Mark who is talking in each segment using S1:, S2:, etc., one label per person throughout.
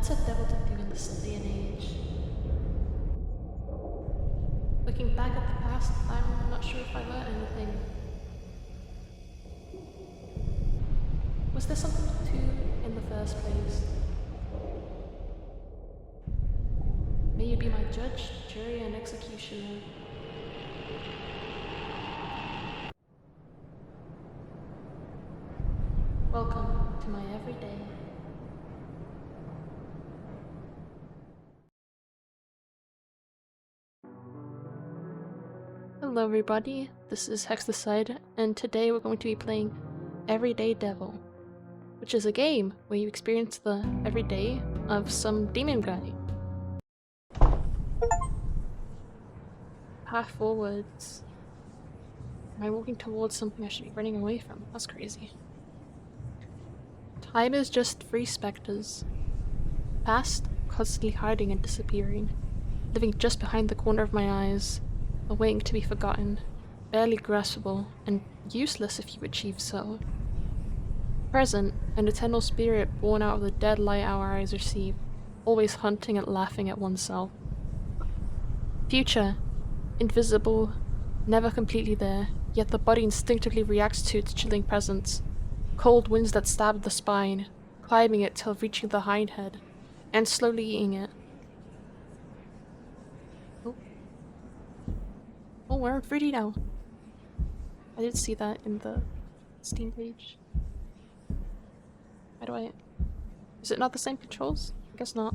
S1: What's a devil to do in this day and age? Looking back at the past, I'm not sure if I learned anything. Was there something to do in the first place? May you be my judge, jury, and executioner. Welcome to my everyday. Hello everybody, this is Hexicide, and today we're going to be playing Everyday Devil, which is a game where you experience the everyday of some demon guy. Path forwards. Am I walking towards something I should be running away from? That's crazy. Time is just three specters. Past, constantly hiding and disappearing, living just behind the corner of my eyes, awaiting to be forgotten, barely graspable, and useless if you achieve so. Present, an eternal spirit born out of the dead light our eyes receive, always hunting and laughing at oneself. Future, invisible, never completely there, yet the body instinctively reacts to its chilling presence. Cold winds that stab the spine, climbing it till reaching the hindhead, and slowly eating it. Oh, we're in 3D now. I did see that in the Steam page. How do I... Is it not the same controls? I guess not.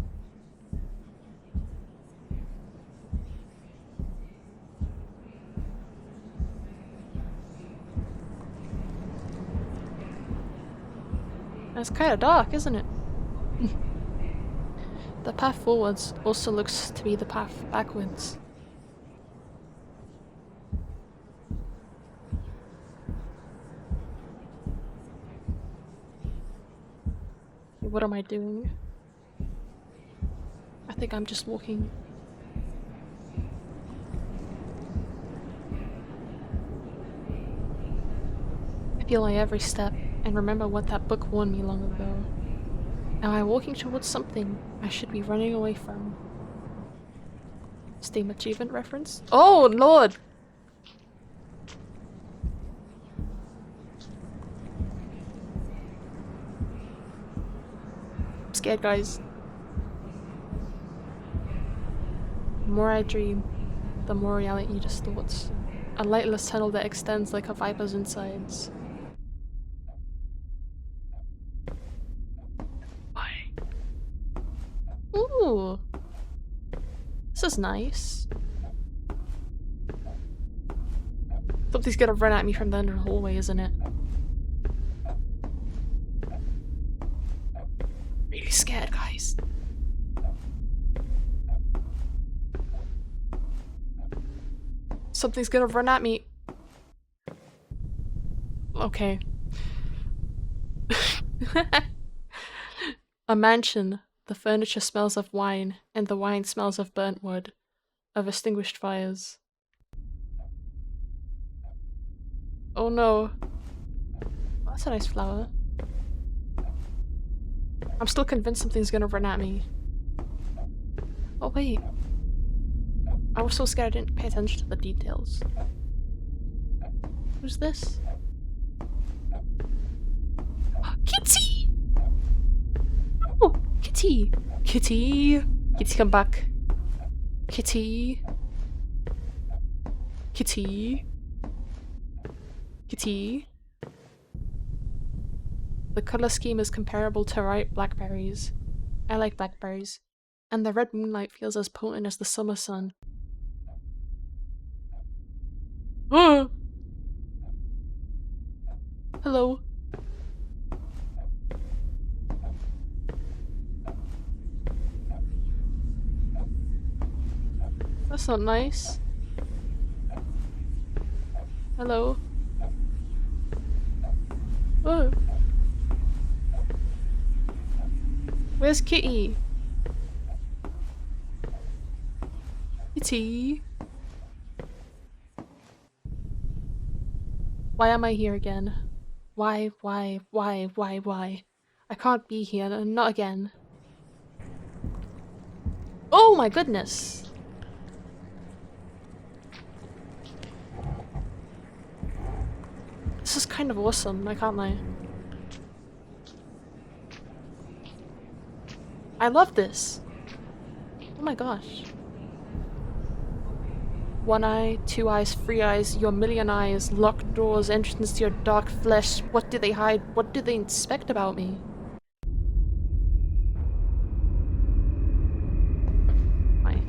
S1: It's kind of dark, isn't it? The path forwards also looks to be the path backwards. What am I doing? I think I'm just walking. I feel my every step and remember what that book warned me long ago. Am I walking towards something I should be running away from? Steam achievement reference? Oh lord! I'm scared, guys. The more I dream, the more reality distorts. A lightless tunnel that extends like a viper's insides. Why? Ooh! This is nice. Something's gonna run at me from the end of the hallway, isn't it? Really scared, guys. Something's gonna run at me. Okay. A mansion. The furniture smells of wine, and the wine smells of burnt wood, of extinguished fires. Oh no. That's a nice flower. I'm still convinced something's gonna run at me. Oh wait. I was so scared I didn't pay attention to the details. Who's this? Kitty! Oh! Kitty! Kitty! Kitty, come back. Kitty! Kitty! Kitty! The color scheme is comparable to ripe blackberries. I like blackberries. And the red moonlight feels as potent as the summer sun. Oh! Hello. That's not nice. Hello. Oh. Where's Kitty? Kitty. Why am I here again? Why? I can't be here, not again. Oh my goodness! This is kind of awesome, I can't lie. I love this! Oh my gosh. One eye, two eyes, three eyes, your million eyes, locked doors, entrance to your dark flesh. What do they hide? What do they inspect about me? Hi.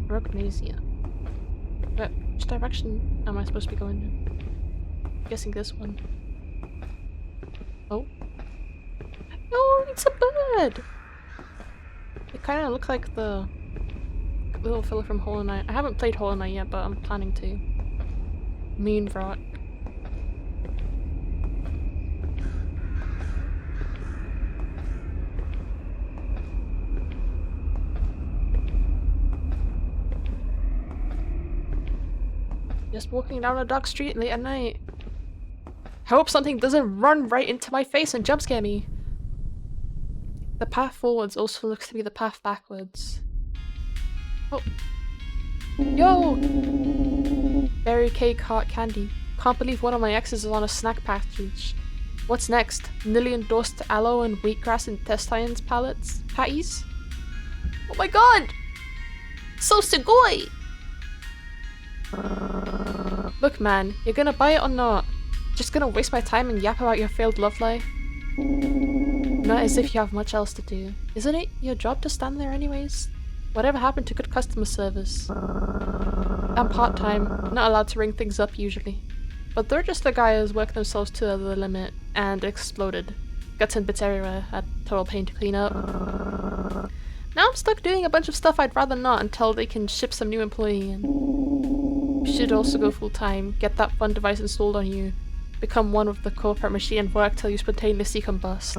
S1: Rognesia. Which direction am I supposed to be going in? I'm guessing this one. Oh. Oh, it's a bird! It kind of looks like the little fella from Hollow Knight. I haven't played Hollow Knight yet, but I'm planning to. Moonvrot. Just walking down a dark street late at night. I hope something doesn't run right into my face and jump scare me. The path forwards also looks to be the path backwards. Oh. Yo! Berry cake, heart candy. Can't believe one of my exes is on a snack package. What's next? Newly endorsed aloe and wheatgrass intestines patties? Oh my god! So sugoi! Look man, you're gonna buy it or not? Just gonna waste my time and yap about your failed love life? Not as if you have much else to do. Isn't it your job to stand there anyways? Whatever happened to good customer service? I'm part-time, not allowed to ring things up usually. But they're just the guys working themselves to the limit and exploded. Guts and bits everywhere, a total pain to clean up. Now I'm stuck doing a bunch of stuff I'd rather not until they can ship some new employee in. You should also go full-time, get that fun device installed on you, become one with the corporate machine and work till you spontaneously combust.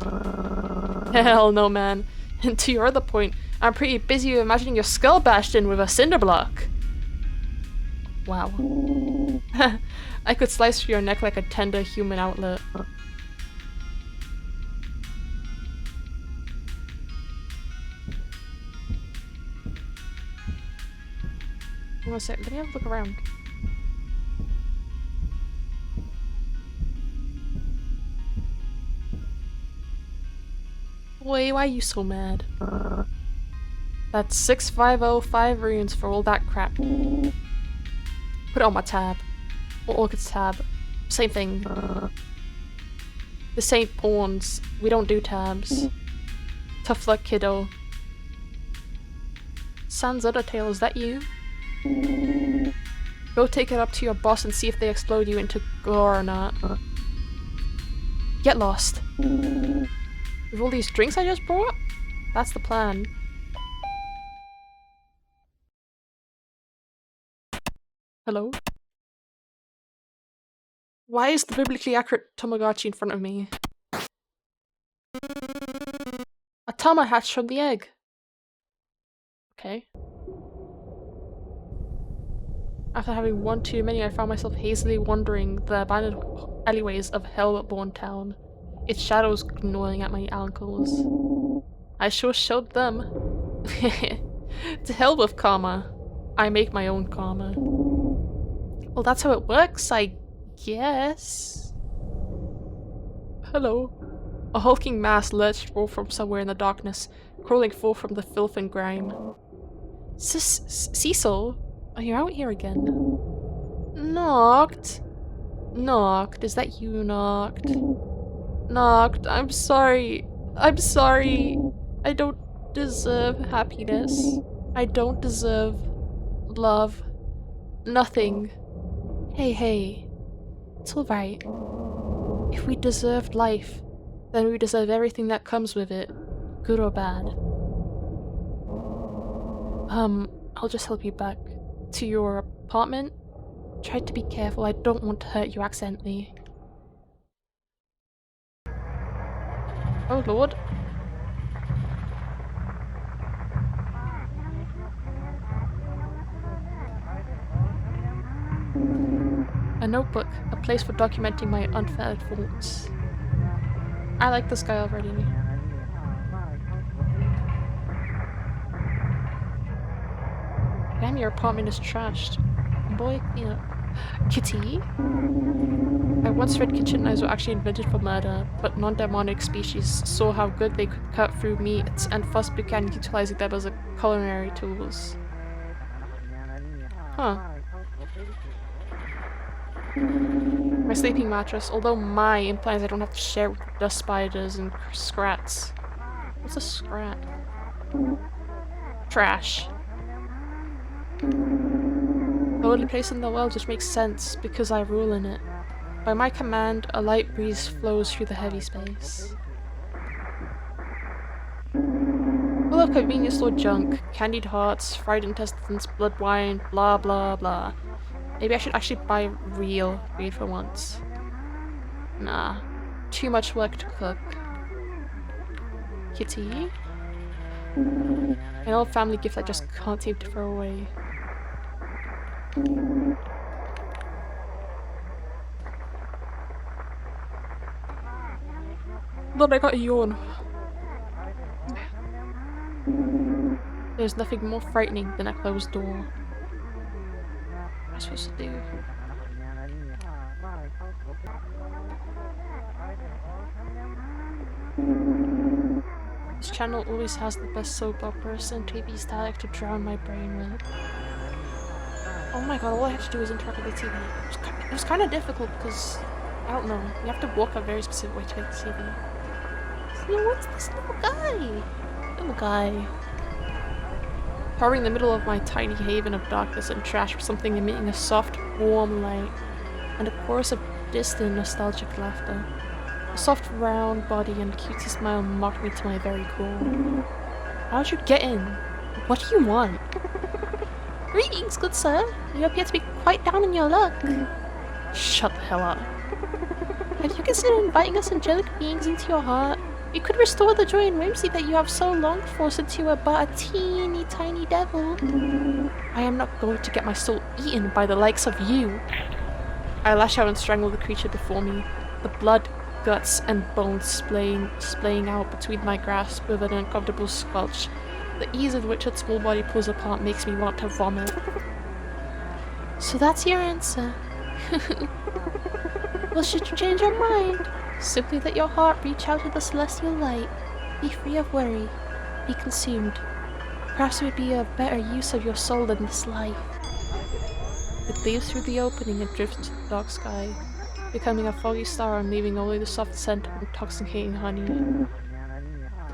S1: Hell no, man. And to your other point, I'm pretty busy imagining your skull bashed in with a cinder block. Wow. I could slice through your neck like a tender human outlet. Hold on a sec, let me have a look around. Boy, why are you so mad? That's 6505 runes for all that crap. Put it on my tab. Or Orchid's tab. Same thing. This ain't pawns. We don't do tabs. Tough luck, kiddo. Sans Undertale, is that you? Go take it up to your boss and see if they explode you into gore or not. Get lost. With all these drinks I just brought? That's the plan. Hello? Why is the biblically accurate Tamagotchi in front of me? A Tama hatched from the egg! Okay. After having one too many, I found myself hazily wandering the abandoned alleyways of Hellborn Town, its shadows gnawing at my ankles. I sure showed them. To hell with karma. I make my own karma. Well, that's how it works, I guess. Hello. A hulking mass lurched forth from somewhere in the darkness, crawling forth from the filth and grime. Cecil? Are you out here again? Noct? Noct, is that you, Noct? Noct, I'm sorry. I'm sorry. I don't deserve happiness. I don't deserve love. Nothing. Hey. It's alright. If we deserved life, then we deserve everything that comes with it. Good or bad. I'll just help you back to your apartment. Try to be careful, I don't want to hurt you accidentally. Oh lord. A notebook, a place for documenting my unfettered thoughts. I like this guy already. Damn, your apartment is trashed. Boy, you know. Kitty? I once read kitchen knives were actually invented for murder, but non-demonic species saw how good they could cut through meats and thus began utilizing them as culinary tools. Huh. My sleeping mattress, although my implies I don't have to share it with dust spiders and scrats. What's a scrat? Trash. The only place in the world which makes sense because I rule in it. By my command, a light breeze flows through the heavy space. Full of convenience store junk, candied hearts, fried intestines, blood wine, blah blah blah. Maybe I should actually buy real food for once. Nah. Too much work to cook. Kitty? An old family gift I just can't seem to throw away. But I got a yawn. There's nothing more frightening than a closed door. What am I supposed to do? This channel always has the best soap operas and TV static to drown my brain with. Oh my god, all I have to do is interact with the TV. It was kind of difficult because, I don't know, you have to walk a very specific way to get the TV. So what's this little guy? Little guy. Hovering in the middle of my tiny haven of darkness and trash was something emitting a soft, warm light, and a chorus of distant, nostalgic laughter. A soft, round body and cutesy smile mocked me to my very core. How'd you get in? What do you want? Greetings, good sir. You appear to be quite down on your luck. Shut the hell up. Have you considered inviting us angelic beings into your heart? We could restore the joy and whimsy that you have so longed for since you were but a teeny tiny devil. I am not going to get my soul eaten by the likes of you. I lash out and strangle the creature before me, the blood, guts, and bones splaying out between my grasp with an uncomfortable squelch. The ease with which its small body pulls apart makes me want to vomit. So that's your answer. Well, should you change your mind? Simply let your heart reach out to the celestial light. Be free of worry. Be consumed. Perhaps it would be a better use of your soul than this life. It leaves through the opening and drifts into the dark sky, becoming a foggy star and leaving only the soft scent of intoxicating honey.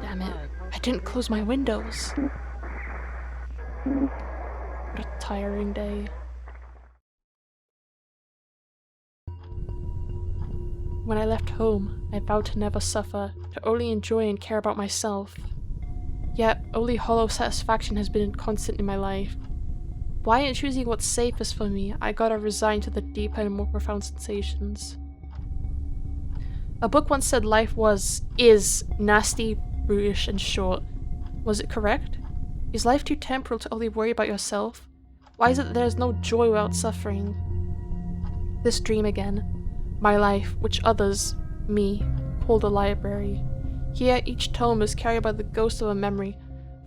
S1: Damn it. I didn't close my windows. What a tiring day. When I left home, I vowed to never suffer, to only enjoy and care about myself. Yet, only hollow satisfaction has been constant in my life. Why, in choosing what's safest for me, I gotta resign to the deeper and more profound sensations. A book once said life is nasty, brutish, and short. Was it correct? Is life too temporal to only worry about yourself? Why is it that there is no joy without suffering? This dream again. My life, which others, me, call the library. Here, each tome is carried by the ghost of a memory,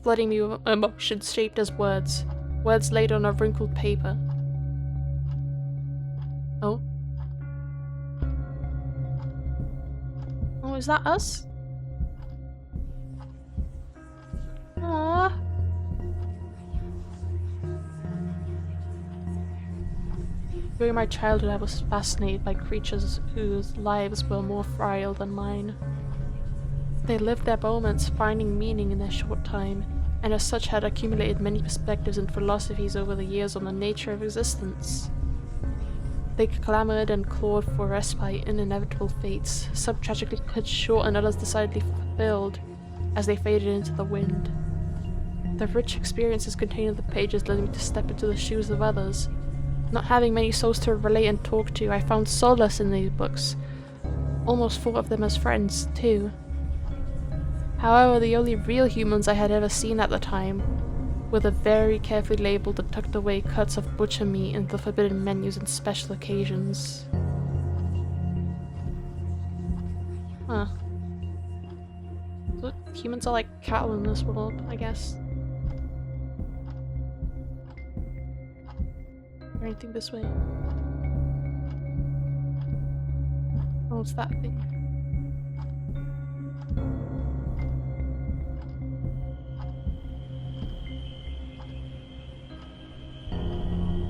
S1: flooding me with emotions shaped as words. Words laid on a wrinkled paper. Oh? Oh, is that us? Aww. During my childhood, I was fascinated by creatures whose lives were more frail than mine. They lived their moments, finding meaning in their short time, and as such had accumulated many perspectives and philosophies over the years on the nature of existence. They clamoured and clawed for respite in inevitable fates, some tragically cut short and others decidedly fulfilled, as they faded into the wind. The rich experiences contained in the pages led me to step into the shoes of others. Not having many souls to relate and talk to, I found solace in these books. Almost thought of them as friends, too. However, the only real humans I had ever seen at the time were the very carefully labelled and tucked away cuts of butcher meat in the forbidden menus and special occasions. Huh. So humans are like cattle in this world, I guess. anything this way. Oh, it's that thing.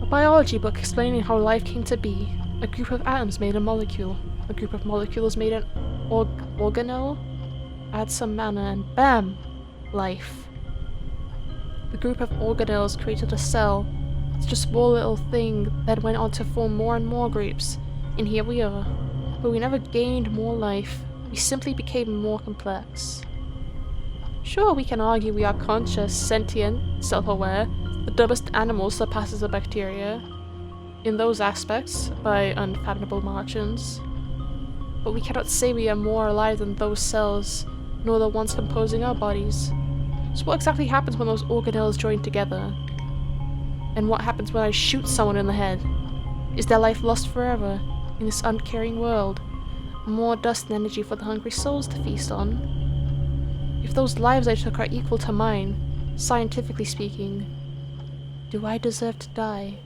S1: A biology book explaining how life came to be. A group of atoms made a molecule. A group of molecules made an organelle. Add some mana and BAM! Life. The group of organelles created a cell. It's just a small little thing that went on to form more and more groups. And here we are. But we never gained more life. We simply became more complex. Sure, we can argue we are conscious, sentient, self-aware. The dumbest animal surpasses a bacteria in those aspects by unfathomable margins. But we cannot say we are more alive than those cells, nor the ones composing our bodies. So what exactly happens when those organelles join together? And what happens when I shoot someone in the head? Is their life lost forever in this uncaring world? More dust and energy for the hungry souls to feast on? If those lives I took are equal to mine, scientifically speaking, do I deserve to die?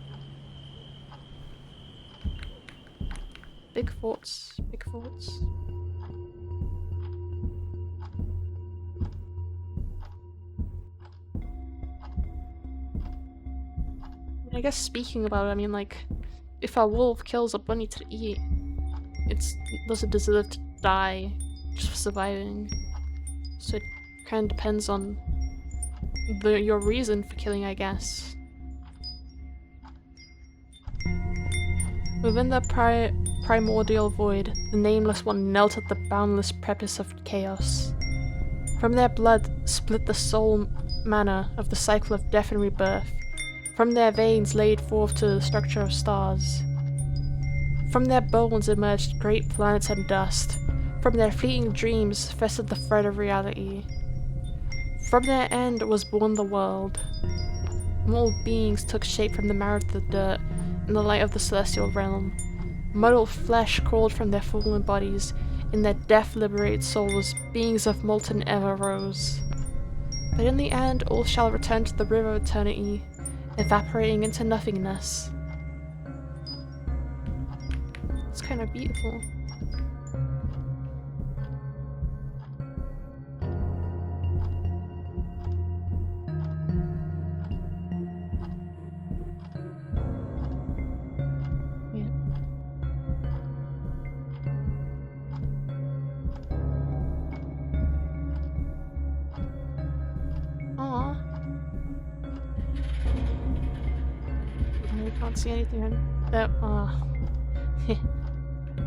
S1: Big thoughts, big thoughts. I guess speaking about it, I mean, like, if a wolf kills a bunny to eat, it doesn't deserve to die just for surviving. So it kind of depends on your reason for killing, I guess. Within the primordial void, the Nameless One knelt at the boundless precipice of chaos. From their blood split the soul mana of the cycle of death and rebirth. From their veins laid forth to the structure of stars. From their bones emerged great planets and dust. From their fleeting dreams festered the thread of reality. From their end was born the world. Mortal beings took shape from the marrow of the dirt in the light of the celestial realm. Muddled flesh crawled from their fallen bodies. In their death-liberated souls, beings of molten ever rose. But in the end, all shall return to the river of eternity, evaporating into nothingness. It's kind of beautiful. Can't see anything on that.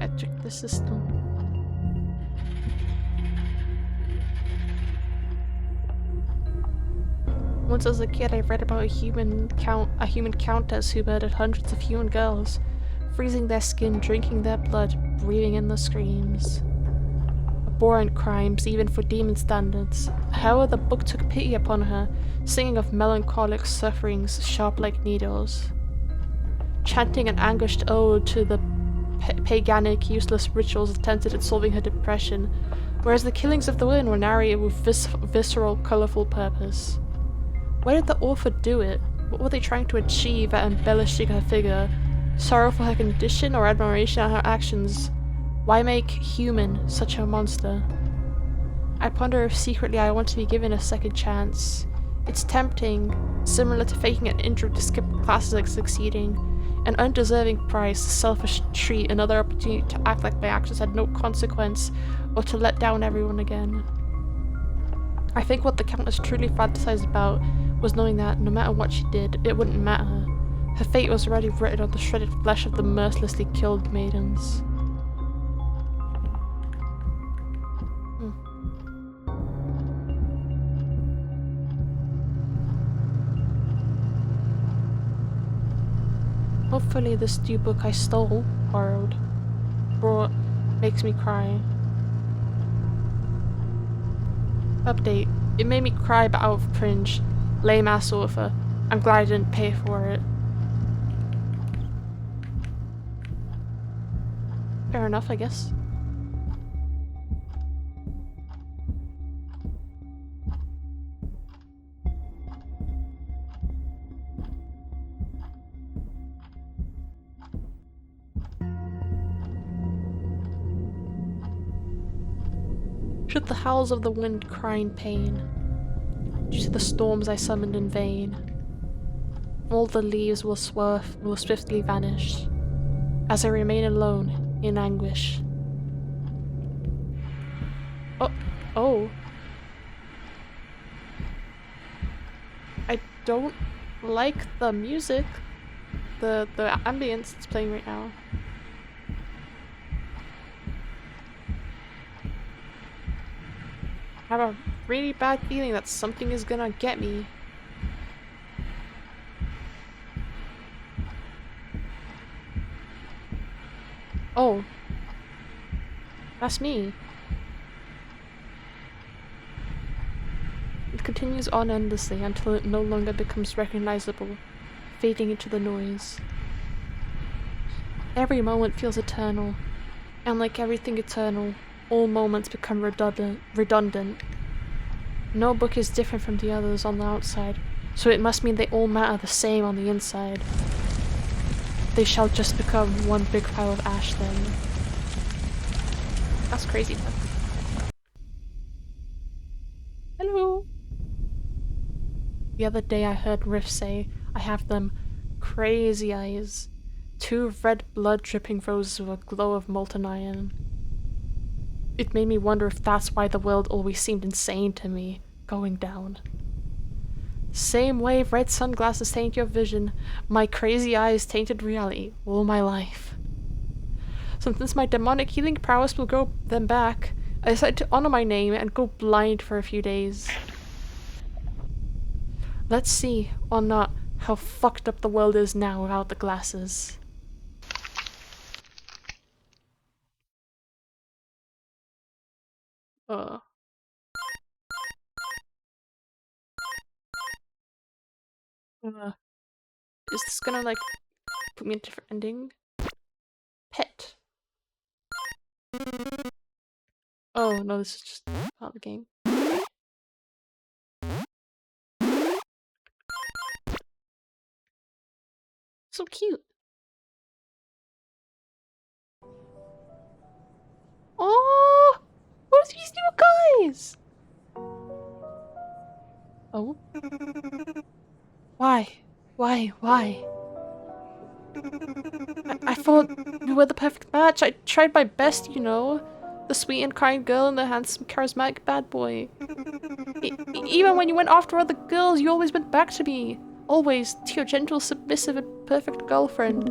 S1: I checked the system. Once as a kid, I read about a human countess who murdered hundreds of human girls, freezing their skin, drinking their blood, breathing in the screams. Abhorrent crimes, even for demon standards. However, the book took pity upon her, singing of melancholic sufferings sharp like needles. Chanting an anguished ode to the paganic, useless rituals attempted at solving her depression, whereas the killings of the women were narrated with visceral, colourful purpose. Why did the author do it? What were they trying to achieve at embellishing her figure? Sorrow for her condition or admiration at her actions? Why make human such a monster? I ponder if secretly I want to be given a second chance. It's tempting, similar to faking an intro to skip classes like succeeding. An undeserving prize, a selfish treat, another opportunity to act like my actions had no consequence, or to let down everyone again. I think what the Countess truly fantasized about was knowing that, no matter what she did, it wouldn't matter. Her fate was already written on the shredded flesh of the mercilessly killed maidens. Hopefully this new book I stole, borrowed, brought, makes me cry. Update. It made me cry but out of cringe. Lame ass author. I'm glad I didn't pay for it. Fair enough, I guess. should the howls of the wind cry in pain, due to the storms I summoned in vain, all the leaves will swiftly vanish, as I remain alone in anguish. Oh. I don't like the music. The ambience that's playing right now. I have a really bad feeling that something is gonna get me. Oh. That's me. It continues on endlessly until it no longer becomes recognizable, fading into the noise. Every moment feels eternal, and like everything eternal, all moments become redundant. No book is different from the others on the outside, so it must mean they all matter the same on the inside. They shall just become one big pile of ash then. That's crazy, man. Hello! The other day I heard Riff say, I have them crazy eyes. 2 red blood dripping roses with a glow of molten iron. It made me wonder if that's why the world always seemed insane to me, going down. Same way red sunglasses taint your vision, my crazy eyes tainted reality all my life. Since my demonic healing prowess will grow them back, I decided to honor my name and go blind for a few days. Let's see, or not, how fucked up the world is now without the glasses. Is this gonna, like, put me in a different ending? Pet. Oh, no, this is just part of the game. So cute. Oh, what are these new guys? Oh? Why? Why? I thought we were the perfect match. I tried my best, you know. The sweet and kind girl and the handsome, charismatic bad boy. Even when you went after other girls, you always went back to me. Always, to your gentle, submissive, and perfect girlfriend.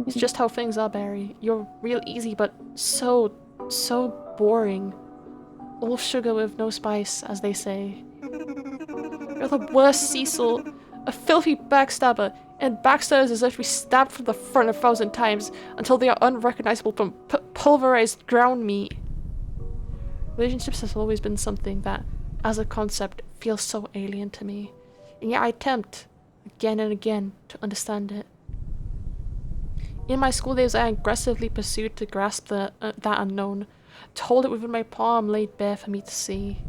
S1: It's just how things are, Barry. You're real easy, but so boring. All sugar with no spice, as they say. You're the worst, Cecil. A filthy backstabber, and backstabs as if we stabbed from the front 1,000 times until they are unrecognizable from pulverized ground meat. Relationships has always been something that, as a concept, feels so alien to me, and yet I attempt, again and again, to understand it. In my school days, I aggressively pursued to grasp that unknown, to hold it within my palm laid bare for me to see.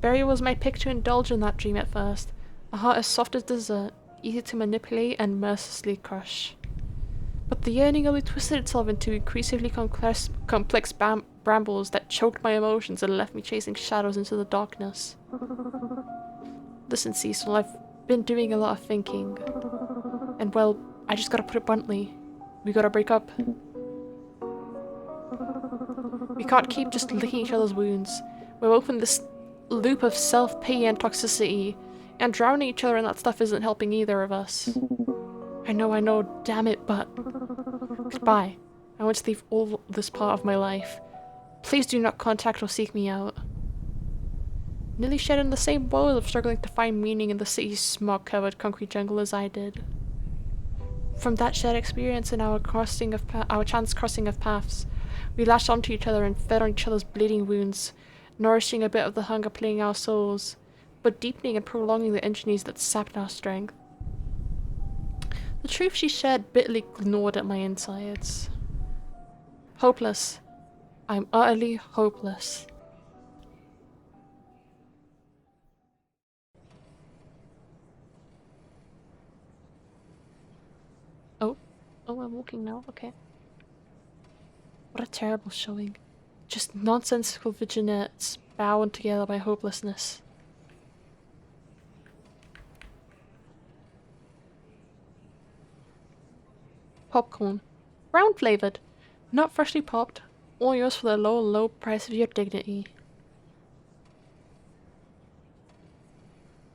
S1: Barry was my pick to indulge in that dream at first, a heart as soft as dessert, easy to manipulate and mercilessly crush. But the yearning only twisted itself into increasingly complex brambles that choked my emotions and left me chasing shadows into the darkness. Listen, Cecil, I've been doing a lot of thinking. And well, I just gotta put it bluntly. We gotta break up. We can't keep just licking each other's wounds. We're both in this loop of self-pity and toxicity, and drowning each other in that stuff isn't helping either of us. I know, damn it, but... Goodbye. I want to leave all this part of my life. Please do not contact or seek me out. Nearly shared in the same woes of struggling to find meaning in the city's smog-covered concrete jungle as I did. From that shared experience and our chance crossing of paths, we latched onto each other and fed on each other's bleeding wounds, nourishing a bit of the hunger plaguing our souls, but deepening and prolonging the injuries that sapped our strength. The truth she shared bitterly gnawed at my insides. Hopeless. I'm utterly hopeless. Oh, I'm walking now? Okay. What a terrible showing. Just nonsensical vignettes bound together by hopelessness. Popcorn. Brown flavored. Not freshly popped. All yours for the low, low price of your dignity.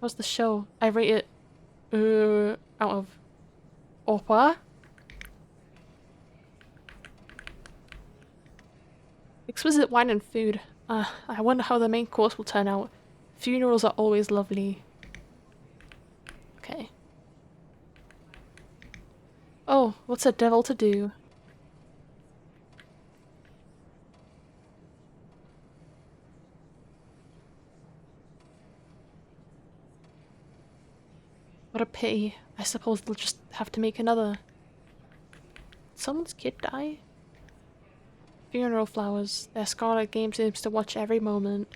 S1: How's the show? I rate it out of Opa. Exquisite wine and food. I wonder how the main course will turn out. Funerals are always lovely. Okay. Oh, what's a devil to do? What a pity. I suppose they'll just have to make another. Did someone's kid die? Funeral flowers. Their scarlet game seems to watch every moment.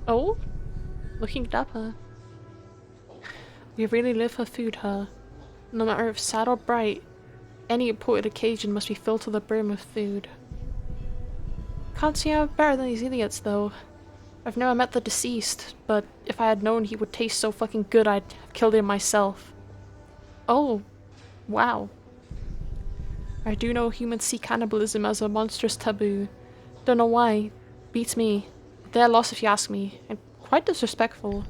S1: Oh? Looking dapper. We really live for food, huh? No matter if sad or bright, any important occasion must be filled to the brim with food. Can't say I'm better than these idiots, though. I've never met the deceased, but if I had known he would taste so fucking good, I'd have killed him myself. Oh. Wow. I do know humans see cannibalism as a monstrous taboo. Don't know why. Beats me. Their loss if you ask me, and quite disrespectful.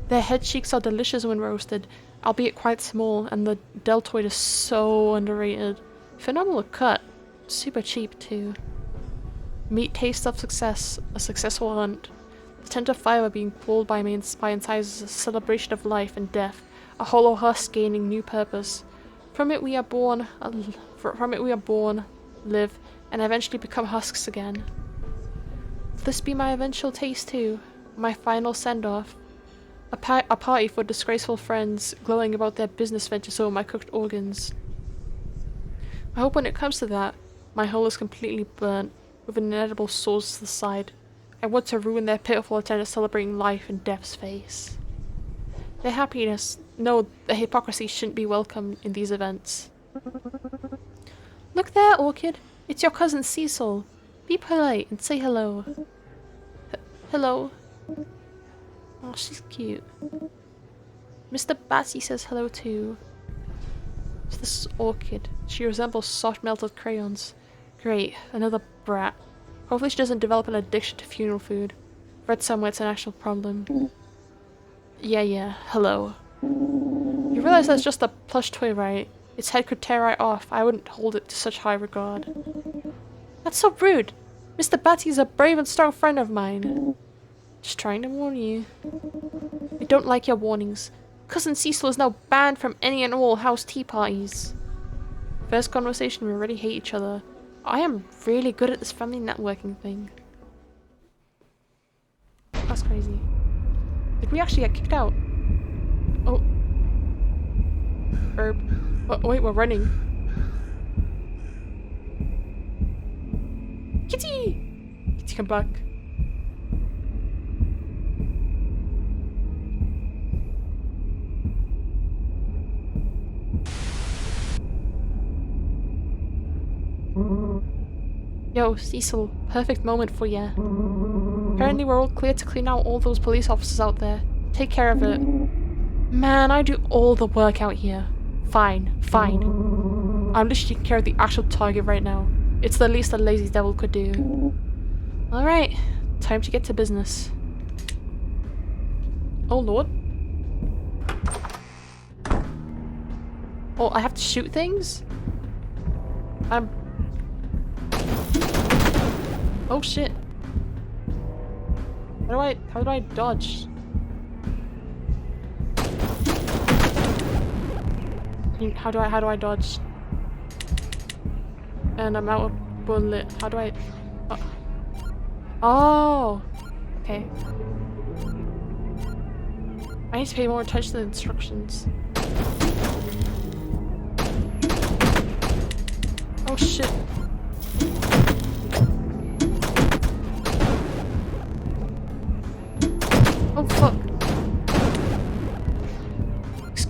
S1: Their head cheeks are delicious when roasted, albeit quite small, and the deltoid is so underrated. Phenomenal cut. Super cheap, too. Meat taste of success, a successful hunt. The tent of fire being pulled by incisors is a celebration of life and death, a hollow husk gaining new purpose. From it we are born, live, and eventually become husks again. Will this be my eventual taste too? My final send-off? A party for disgraceful friends glowing about their business ventures over my cooked organs. I hope when it comes to that, my hull is completely burnt, with an inedible sauce to the side. I want to ruin their pitiful attempt at celebrating life in death's face. Their happiness, no, the hypocrisy shouldn't be welcome in these events. Look there, Orchid. It's your cousin Cecil. Be polite and say hello. Hello. Oh, she's cute. Mr. Batsy says hello too. So this is Orchid. She resembles soft melted crayons. Great, another brat. Hopefully she doesn't develop an addiction to funeral food. Read somewhere it's an actual problem. Yeah, hello. You realize that's just a plush toy, right? Its head could tear right off. I wouldn't hold it to such high regard. That's so rude! Mr. Batsy is a brave and strong friend of mine. Just trying to warn you. I don't like your warnings. Cousin Cecil is now banned from any and all house tea parties. First conversation, we already hate each other. I am really good at this family networking thing. That's crazy. Did we actually get kicked out? Oh. Herb. Oh, wait, we're running. Kitty! Kitty, come back. Yo, Cecil, perfect moment for ya. Apparently we're all clear to clean out all those police officers out there. Take care of it. Man, I do all the work out here. Fine. I'm just taking care of the actual target right now. It's the least a lazy devil could do. Alright, time to get to business. Oh lord. Oh, I have to shoot things? Oh shit. How do I dodge? How do I dodge? And I'm out of bullet. How do I... Oh! Okay. I need to pay more attention to the instructions. Oh shit.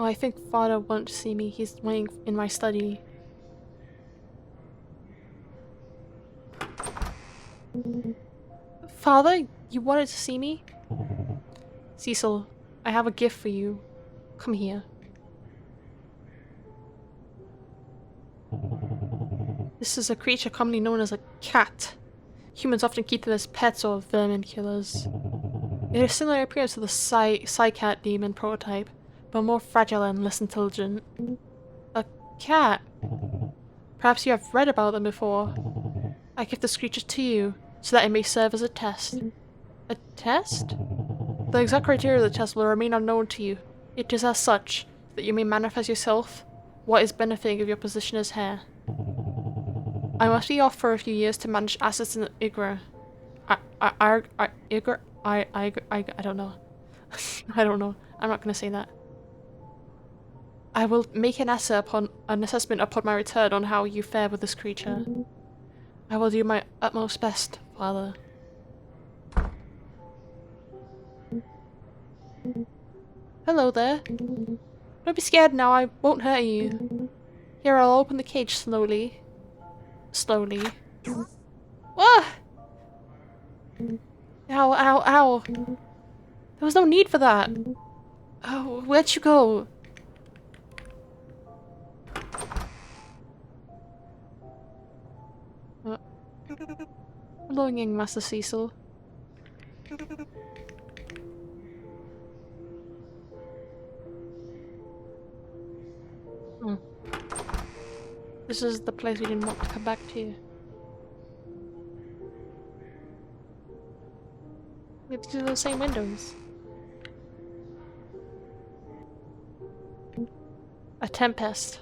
S1: Oh, I think Father won't see me. He's waiting in my study. Father, you wanted to see me? Cecil, I have a gift for you. Come here. This is a creature commonly known as a cat. Humans often keep them as pets or vermin killers. It has similar appearance to the Psy-Cat demon prototype, but more fragile and less intelligent. A cat? Perhaps you have read about them before. I give this creature to you, so that it may serve as a test. A test? The exact criteria of the test will remain unknown to you. It is as such, that you may manifest yourself what is benefiting of your position as heir. I must be off for a few years to manage assets in Igra. Igra? I don't know. I don't know. I'm not gonna say that. I will make an assessment upon my return on how you fare with this creature. I will do my utmost best, Father. Hello there. Don't be scared now, I won't hurt you. Here, I'll open the cage slowly. Slowly. Ah! Ow, ow, ow. There was no need for that. Oh, where'd you go? Belonging, Master Cecil. This is the place we didn't want to come back to. These are the same windows. A tempest.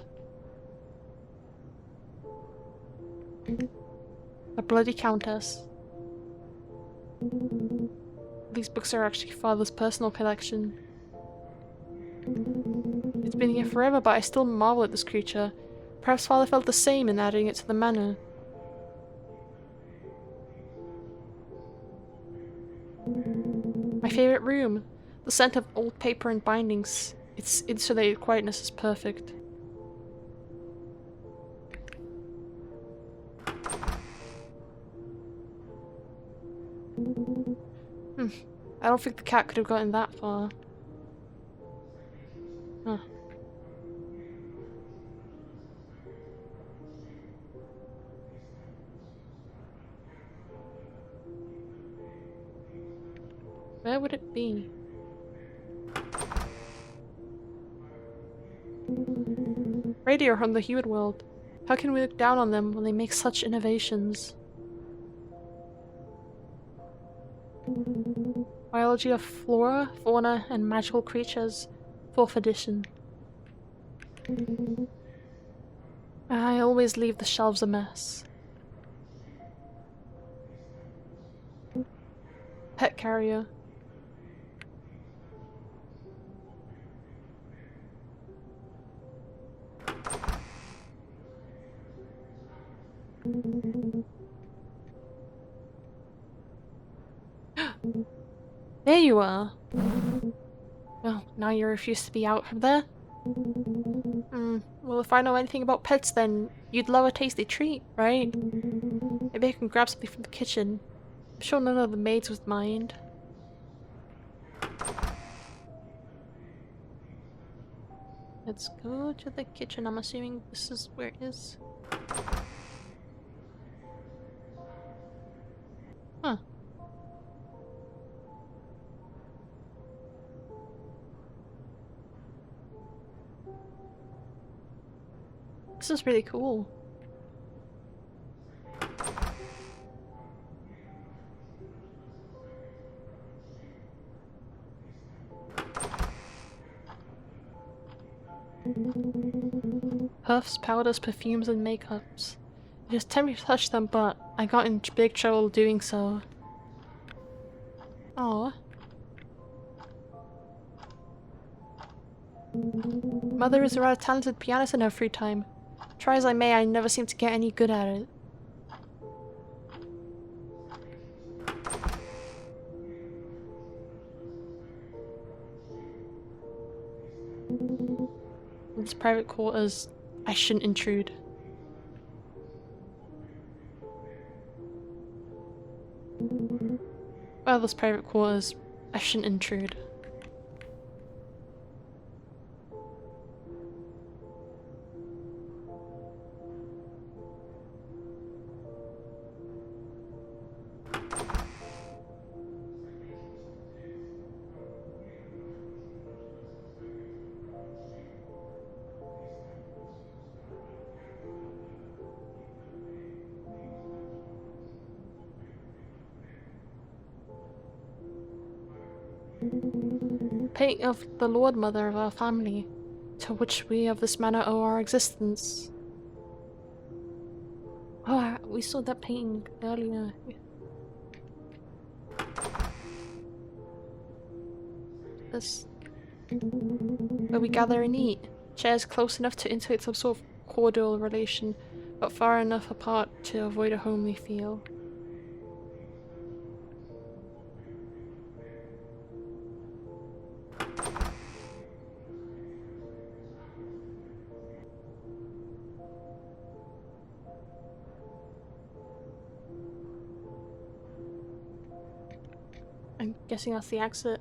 S1: A bloody countess. These books are actually Father's personal collection. It's been here forever, but I still marvel at this creature. Perhaps Father felt the same in adding it to the manor. My favorite room. The scent of old paper and bindings. Its insulated quietness is perfect. I don't think the cat could have gotten that far. Huh. Where would it be? Radio from the human world. How can we look down on them when they make such innovations? Biology of Flora, Fauna, and Magical Creatures, 4th edition. I always leave the shelves a mess. Pet carrier. There you are. Well, now you refuse to be out from there? Well, if I know anything about pets, then you'd love a tasty treat, right? Maybe I can grab something from the kitchen. I'm sure none of the maids would mind. Let's go to the kitchen. I'm assuming this is where it is. Huh. This is really cool. Puffs, powders, perfumes, and makeups. It is tempting to touch them, but I got in big trouble doing so. Aww. Mother is a rather talented pianist in her free time. Try as I may, I never seem to get any good at it. Father's private quarters. I shouldn't intrude. Father's private quarters. I shouldn't intrude. Painting of the Lord Mother of our family, to which we of this manor owe our existence. Oh, we saw that painting earlier. This... where we gather and eat. Chairs close enough to intimate some sort of cordial relation, but far enough apart to avoid a homely feel. I'm guessing that's the exit.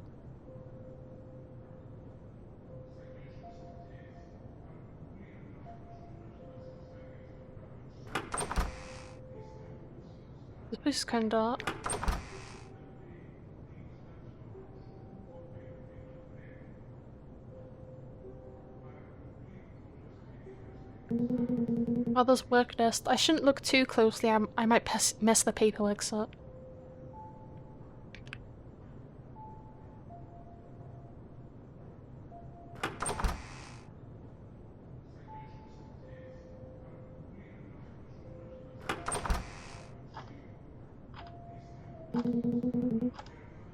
S1: This place is kind of dark. Mother's work desk. I shouldn't look too closely. I might mess the paperwork up.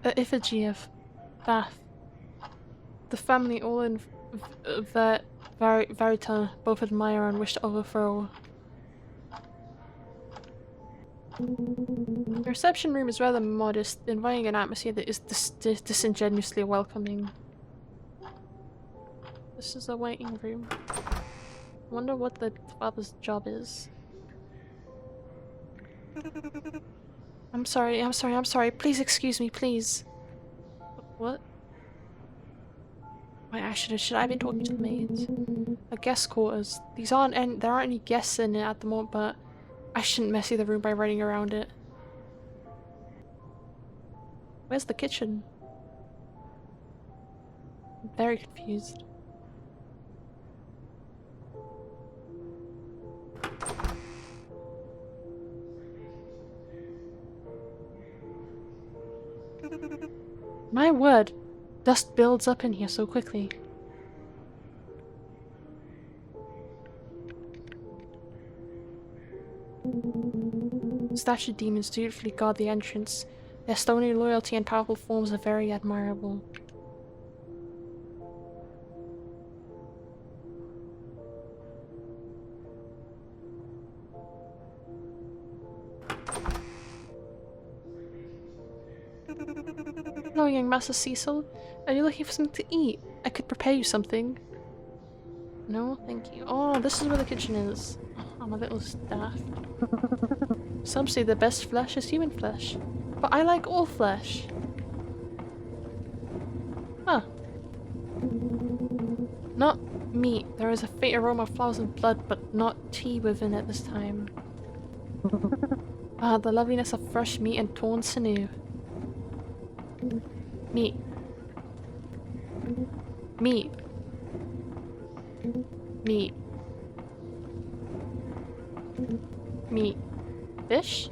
S1: The effigy of Bath. The family all in Verita both admire and wish to overthrow. The reception room is rather modest, inviting an atmosphere that is disingenuously welcoming. This is a waiting room. I wonder what the father's job is. I'm sorry. Please excuse me, please. What? Wait, should I be talking to the maids? A guest quarters. There aren't any guests in it at the moment, but I shouldn't messy the room by running around it. Where's the kitchen? I'm very confused. My word! Dust builds up in here so quickly. Statued demons dutifully guard the entrance. Their stony loyalty and powerful forms are very admirable. Hello, young Master Cecil. Are you looking for something to eat? I could prepare you something. No, thank you. Oh, this is where the kitchen is. I'm a little daft. Some say the best flesh is human flesh, but I like all flesh. Huh. Not meat. There is a faint aroma of flowers and blood, but not tea within it this time. Ah, the loveliness of fresh meat and torn sinew. Meat. Meat. Meat. Meat. Fish?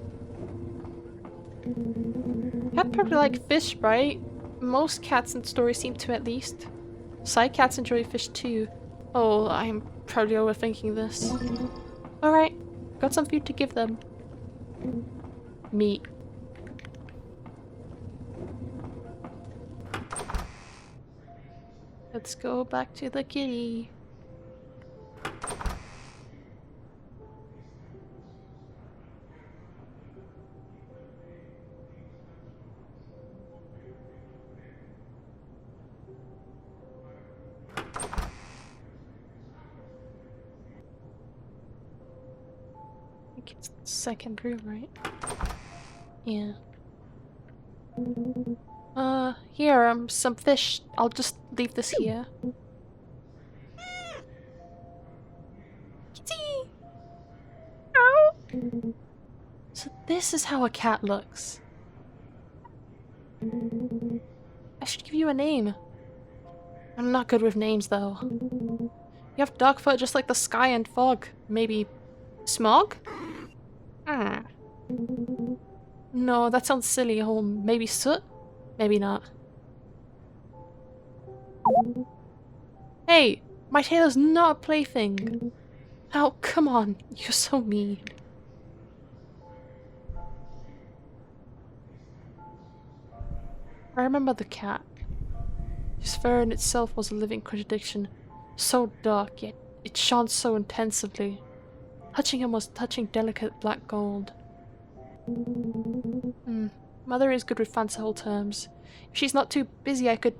S1: Cats probably like fish, right? Most cats in stories seem to, at least. Side cats enjoy fish too. Oh, I'm probably overthinking this. Alright, got some food to give them. Meat. Let's go back to the kitty. think it's the second room, right? Yeah. Here, some fish. I'll just leave this here. Kitty! Ow! So this is how a cat looks. I should give you a name. I'm not good with names, though. You have dark fur just like the sky and fog. Maybe... Smog? No, that sounds silly. Or maybe soot? Maybe not. Hey! My tail is not a plaything! Oh, come on. You're so mean. I remember the cat. His fur in itself was a living contradiction. So dark, yet it shone so intensively. Touching him was touching delicate black gold. Mother is good with fanciful terms. If she's not too busy, I could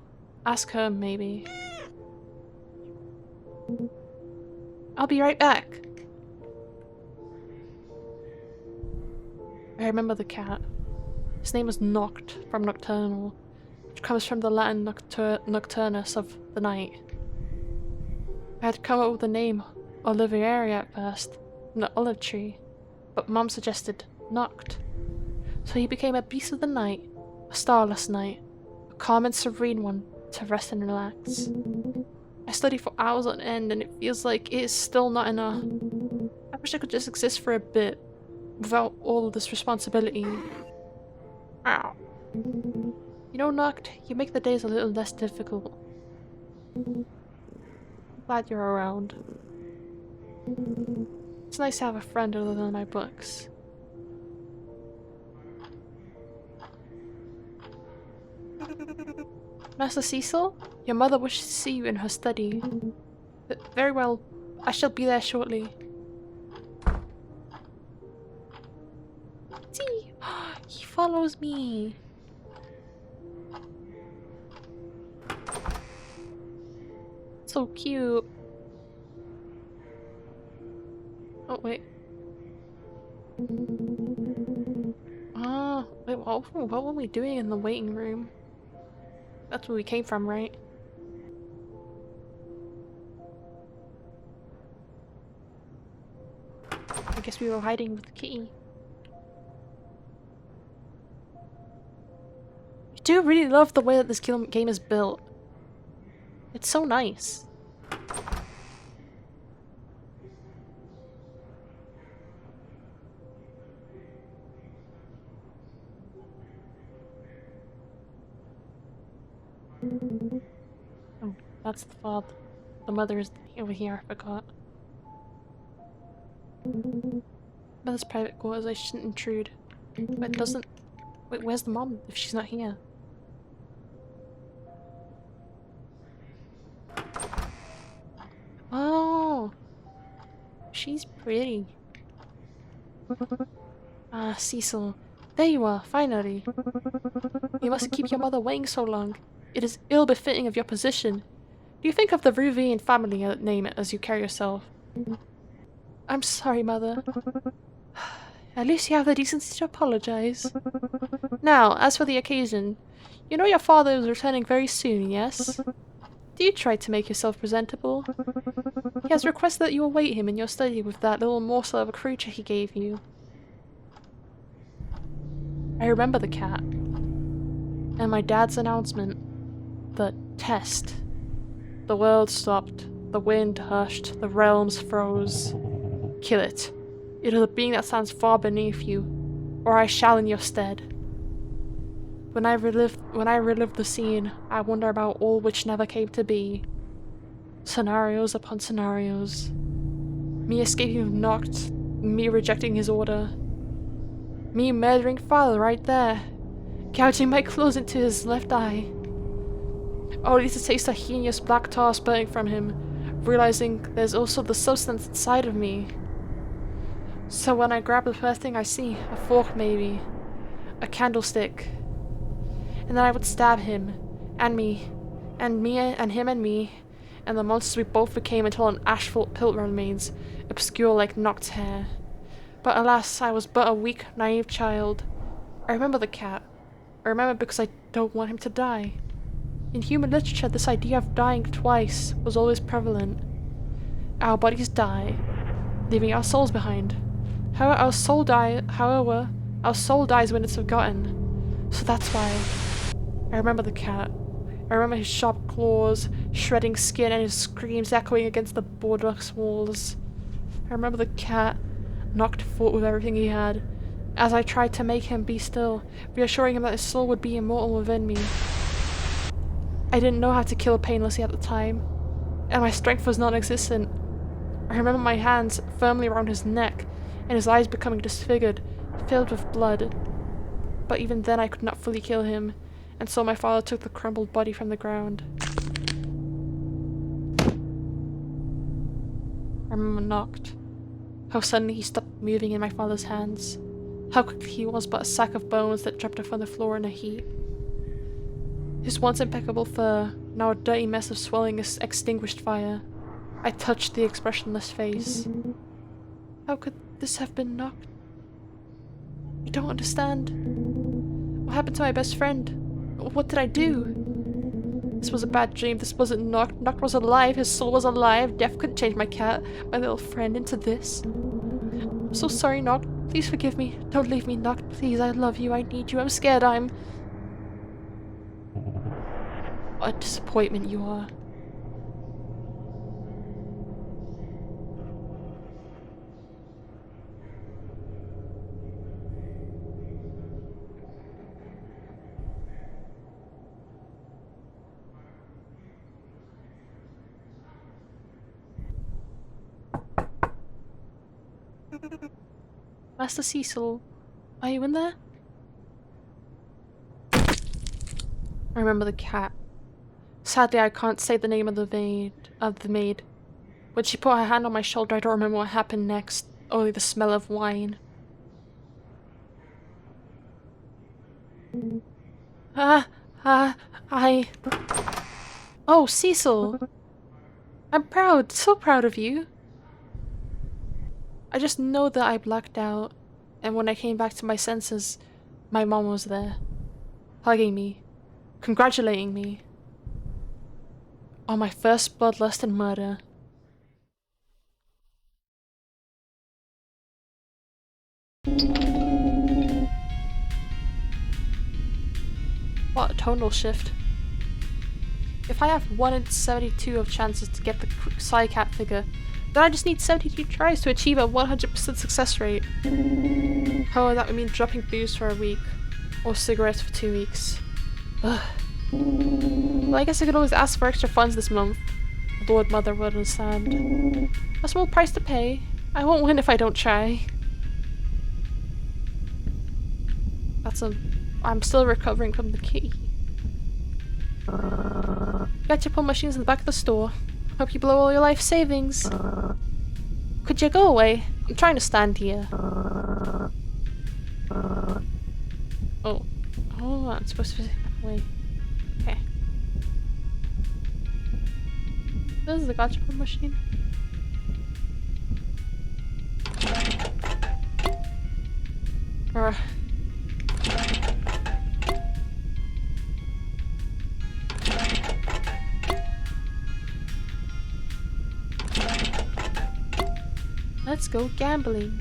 S1: ask her, maybe. I'll be right back. I remember the cat. His name was Noct, from nocturnal, which comes from the Latin nocturnus of the night. I had come up with the name Oliviera at first, from the olive tree, but Mom suggested Noct. So he became a beast of the night, a starless night, a calm and serene one to rest and relax. I study for hours on end and it feels like it is still not enough. I wish I could just exist for a bit, without all of this responsibility. Ow. You know, Noct, you make the days a little less difficult. I'm glad you're around. It's nice to have a friend other than my books. Master Cecil, your mother wishes to see you in her study. Very well, I shall be there shortly. See, he follows me. So cute. Oh wait. Wait, what were we doing in the waiting room? That's where we came from, right? I guess we were hiding with the kitty. I do really love the way that this game is built. It's so nice. Oh, that's the father. The mother is over here, I forgot. Mother's private quarters, I shouldn't intrude. But doesn't... Wait, where's the mom if she's not here? Oh! She's pretty. Ah, Cecil. There you are, finally. You mustn't keep your mother waiting so long. It is ill-befitting of your position. Do you think of the Ruvian family name as you carry yourself? I'm sorry, Mother. At least you have the decency to apologize. Now, as for the occasion, you know your father is returning very soon, yes? Do you try to make yourself presentable? He has requested that you await him in your study with that little morsel of a creature he gave you. I remember the cat. And my dad's announcement. The test. The world stopped. The wind hushed. The realms froze. Kill it. It is a being that stands far beneath you, or I shall in your stead. When I relive the scene, I wonder about all which never came to be. Scenarios upon scenarios. Me escaping from Noct, me rejecting his order. Me murdering father right there, gouging my clothes into his left eye. Only to taste the heinous black tar spurting from him, realizing there's also the substance inside of me. So when I grab the first thing I see, a fork maybe, a candlestick, and then I would stab him, and me, and him and me, and the monsters we both became until an asphalt pilt remains, obscure like Noct's hair. But alas, I was but a weak, naive child. I remember the cat. I remember because I don't want him to die. In human literature, this idea of dying twice was always prevalent. Our bodies die, leaving our souls behind. However, our soul dies when it's forgotten. So that's why. I remember the cat. I remember his sharp claws, shredding skin, and his screams echoing against the boardwalk's walls. I remember the cat. Noct fought with everything he had, as I tried to make him be still, reassuring him that his soul would be immortal within me. I didn't know how to kill painlessly at the time, and my strength was non-existent. I remember my hands firmly around his neck, and his eyes becoming disfigured, filled with blood. But even then I could not fully kill him, and so my father took the crumbled body from the ground. I remember Noct. How suddenly he stopped moving in my father's hands. How quickly he was but a sack of bones that dropped off on the floor in a heap. His once impeccable fur, now a dirty mess of swelling extinguished fire. I touched the expressionless face. How could this have been Noct? I don't understand. What happened to my best friend? What did I do? This was a bad dream. This wasn't Noct. Noct was alive. His soul was alive. Death couldn't change my cat, my little friend, into this. I'm so sorry, Noct. Please forgive me. Don't leave me, Noct. Please, I love you. I need you. I'm scared. What a disappointment you are. Master Cecil, are you in there? I remember the cat. Sadly, I can't say the name of the maid. When she put her hand on my shoulder, I don't remember what happened next. Only the smell of wine. Oh, Cecil! I'm proud, so proud of you. I just know that I blacked out, and when I came back to my senses, my mom was there, hugging me, congratulating me on my first bloodlust and murder. What a tonal shift. If I have 1 in 72 of chances to get the Psy-Cat figure, then I just need 72 tries to achieve a 100% success rate. Oh, that would mean dropping booze for a week, or cigarettes for 2 weeks. Ugh. Well, I guess I could always ask for extra funds this month. Lord Mother would understand. A small price to pay. I won't win if I don't try. I'm still recovering from the key. Got your pull machines in the back of the store. Hope you blow all your life savings. Could you go away? I'm trying to stand here. Oh. Oh, I'm supposed to wait. Okay. This is the gotcha pull machine. Let's go gambling.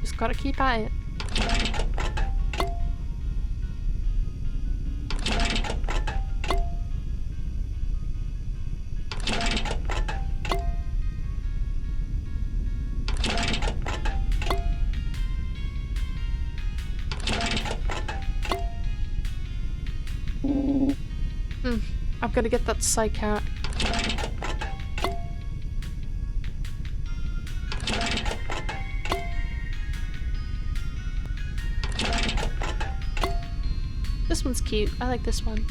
S1: Just gotta keep at it. I'm gonna get that Psy-Cat. This one's cute. I like this one.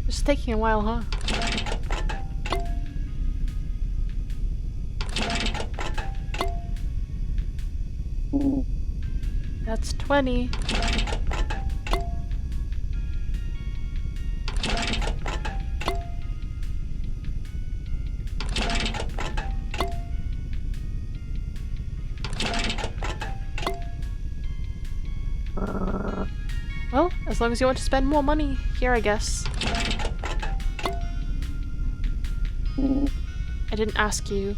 S1: It's taking a while, huh? It's 20. Well, as long as you want to spend more money, here I guess. I didn't ask you.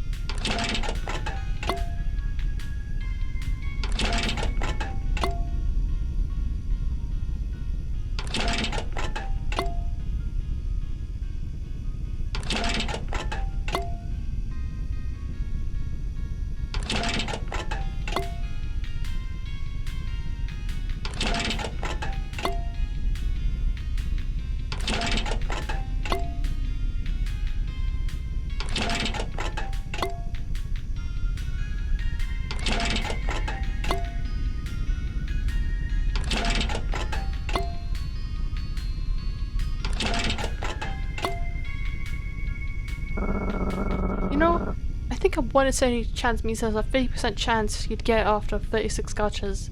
S1: You know, I think a 1 in 70 chance means there's a 50% chance you'd get it after 36 gachas.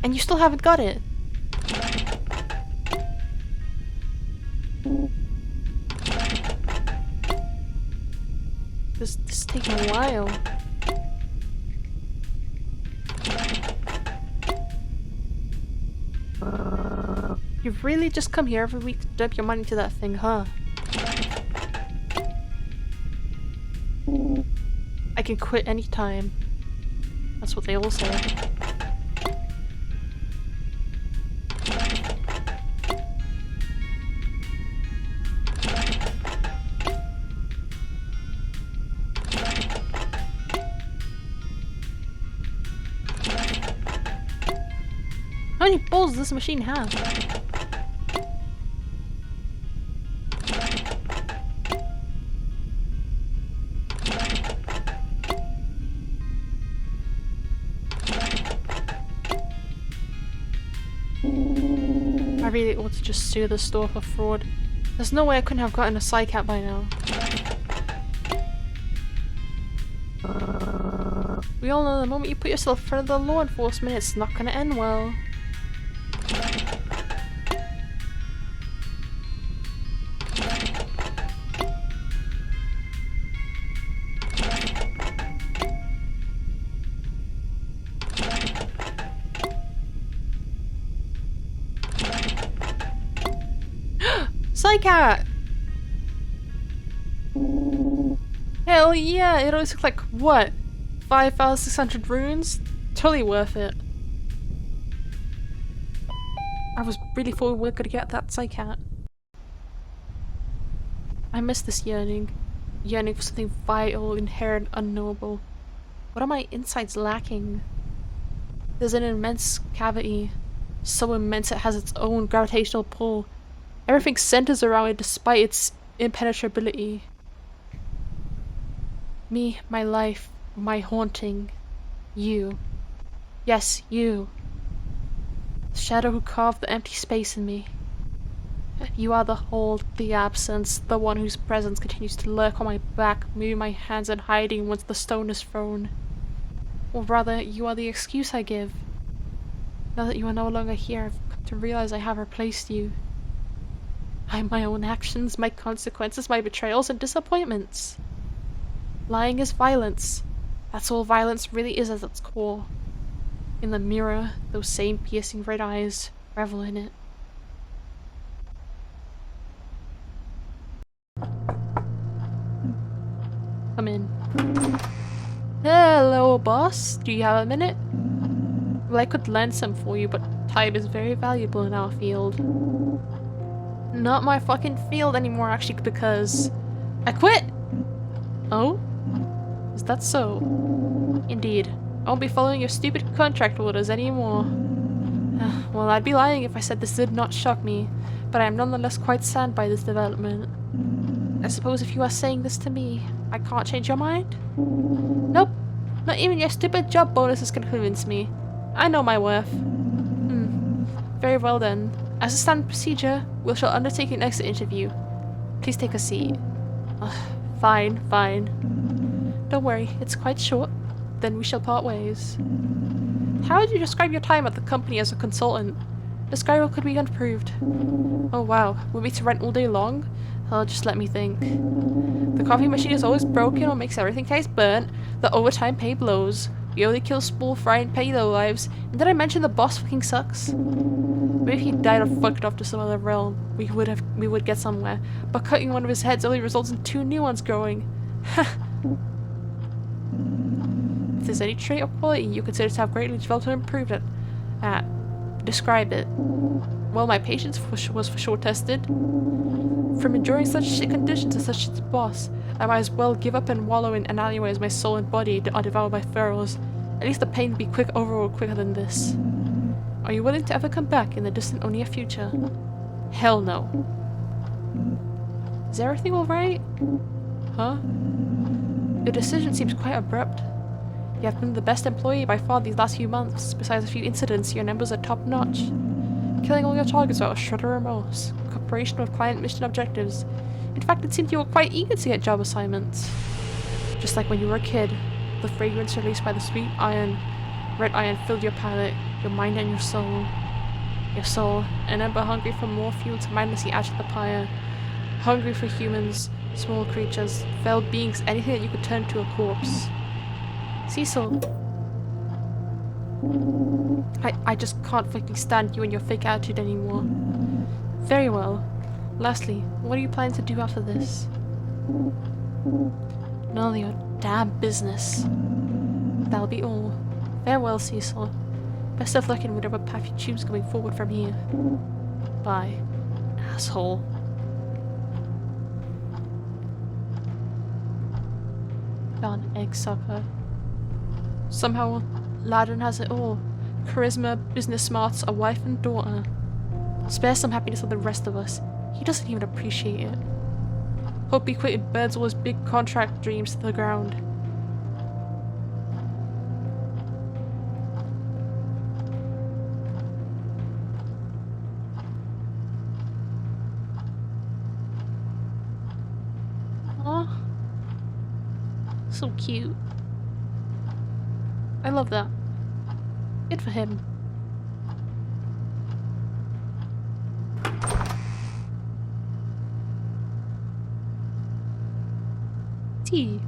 S1: And you still haven't got it! This is taking a while. You've really just come here every week to dump your money to that thing, huh? I can quit anytime. That's what they all say. How many balls does this machine have? I really ought to just sue the store for fraud. There's no way I couldn't have gotten a psycat by now. We all know the moment you put yourself in front of the law enforcement, it's not gonna end well. Psycat! Hell yeah, it always took like, what? 5,600 runes? Totally worth it. I was really thought we were gonna get that psycat. I miss this yearning. Yearning for something vital, inherent, unknowable. What are my insides lacking? There's an immense cavity. So immense it has its own gravitational pull. Everything centers around it despite its impenetrability. Me, my life, my haunting. You. Yes, you. The shadow who carved the empty space in me. You are the whole, the absence, the one whose presence continues to lurk on my back, moving my hands in hiding once the stone is thrown. Or rather, you are the excuse I give. Now that you are no longer here, I've come to realize I have replaced you. I'm my own actions, my consequences, my betrayals and disappointments. Lying is violence. That's all violence really is at its core. In the mirror, those same piercing red eyes revel in it. Come in. Hello, boss. Do you have a minute? Well, I could lend some for you, but time is very valuable in our field. Not my fucking field anymore, actually, because I quit! Oh? Is that so? Indeed. I won't be following your stupid contract orders anymore. Well, I'd be lying if I said this did not shock me, but I am nonetheless quite saddened by this development. I suppose if you are saying this to me, I can't change your mind? Nope. Not even your stupid job bonuses can convince me. I know my worth. Very well then. As a standard procedure, we shall undertake an exit interview. Please take a seat. Fine, fine. Don't worry, it's quite short. Then we shall part ways. How would you describe your time at the company as a consultant? Describe what could be improved. Oh wow, want me to rent all day long? Oh, just let me think. The coffee machine is always broken or makes everything taste burnt. The overtime pay blows. We only kill small fry and pay low lives. And did I mention the boss fucking sucks? Maybe if he died or fucked off to some other realm, we would get somewhere. But cutting one of his heads only results in 2 new ones growing. If there's any trait or quality you consider to have greatly developed or improved at, describe it. Well, my patience was for sure tested. From enduring such shit conditions to such a boss, I might as well give up and wallow in an alleyway as my soul and body are devoured by ferals. At least the pain will be quicker than this. Are you willing to ever come back in the distant or near future? Hell no. Is everything alright? Huh? Your decision seems quite abrupt. You have been the best employee by far these last few months. Besides a few incidents, your numbers are top notch. Killing all your targets without a shred of remorse. Cooperation with client mission objectives. In fact, it seemed you were quite eager to get job assignments. Just like when you were a kid, the fragrance released by the sweet red iron filled your palate, your mind and your soul. Your soul, an ember hungry for more fuel to mindlessly add to the pyre. Hungry for humans, small creatures, fell beings, anything that you could turn to a corpse. Cecil. I just can't fucking stand you and your fake attitude anymore. Very well. Lastly, what are you planning to do after this? None of your damn business. That'll be all. Farewell, Cecil. Best of luck in whatever path you choose going forward from here. Bye, asshole. Darn egg sucker. Somehow, Ladin has it all. Charisma, business smarts, a wife and daughter. Spare some happiness for the rest of us. He doesn't even appreciate it. Hope he quitted burns all his big contract dreams to the ground. Aw. So cute. I love that. Good for him. Tea.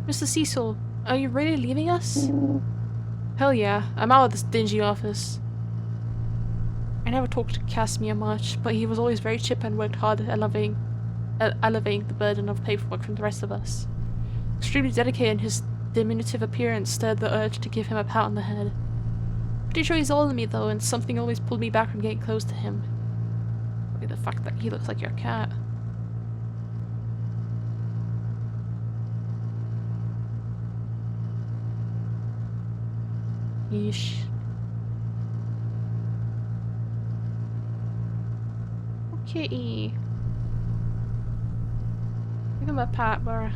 S1: Mr. Cecil, are you really leaving us? Hell yeah, I'm out of this dingy office. I never talked to Casimir much, but he was always very chipper and worked hard at elevating the burden of paperwork from the rest of us. Extremely dedicated, and his diminutive appearance stirred the urge to give him a pat on the head. Pretty sure he's older than me though, and something always pulled me back from getting close to him. Probably the fact that he looks like your cat. Yeesh. Okay. Give him a pat, Bar.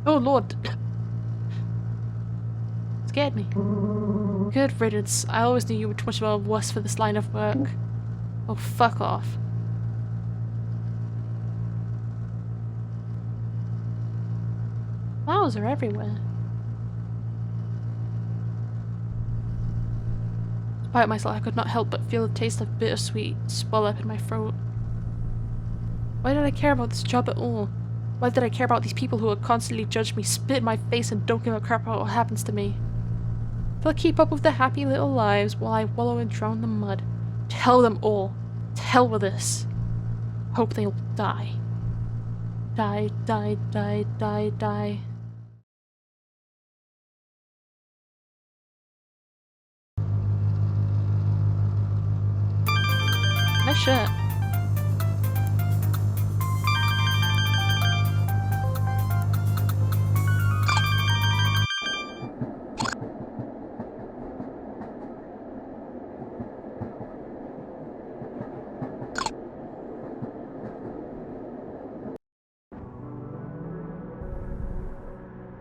S1: Oh lord. Scared me. Good riddance. I always knew you were too much of a wuss for this line of work. Oh, fuck off. Flowers are everywhere. Despite myself, I could not help but feel the taste of bittersweet swell up in my throat. Why did I care about this job at all? Why did I care about these people who would constantly judge me, spit in my face, and don't give a crap about what happens to me? They'll keep up with their happy little lives while I wallow and drown in the mud. Tell them all. To hell with this. Hope they'll die. Die, die, die, die, die. Nice shirt.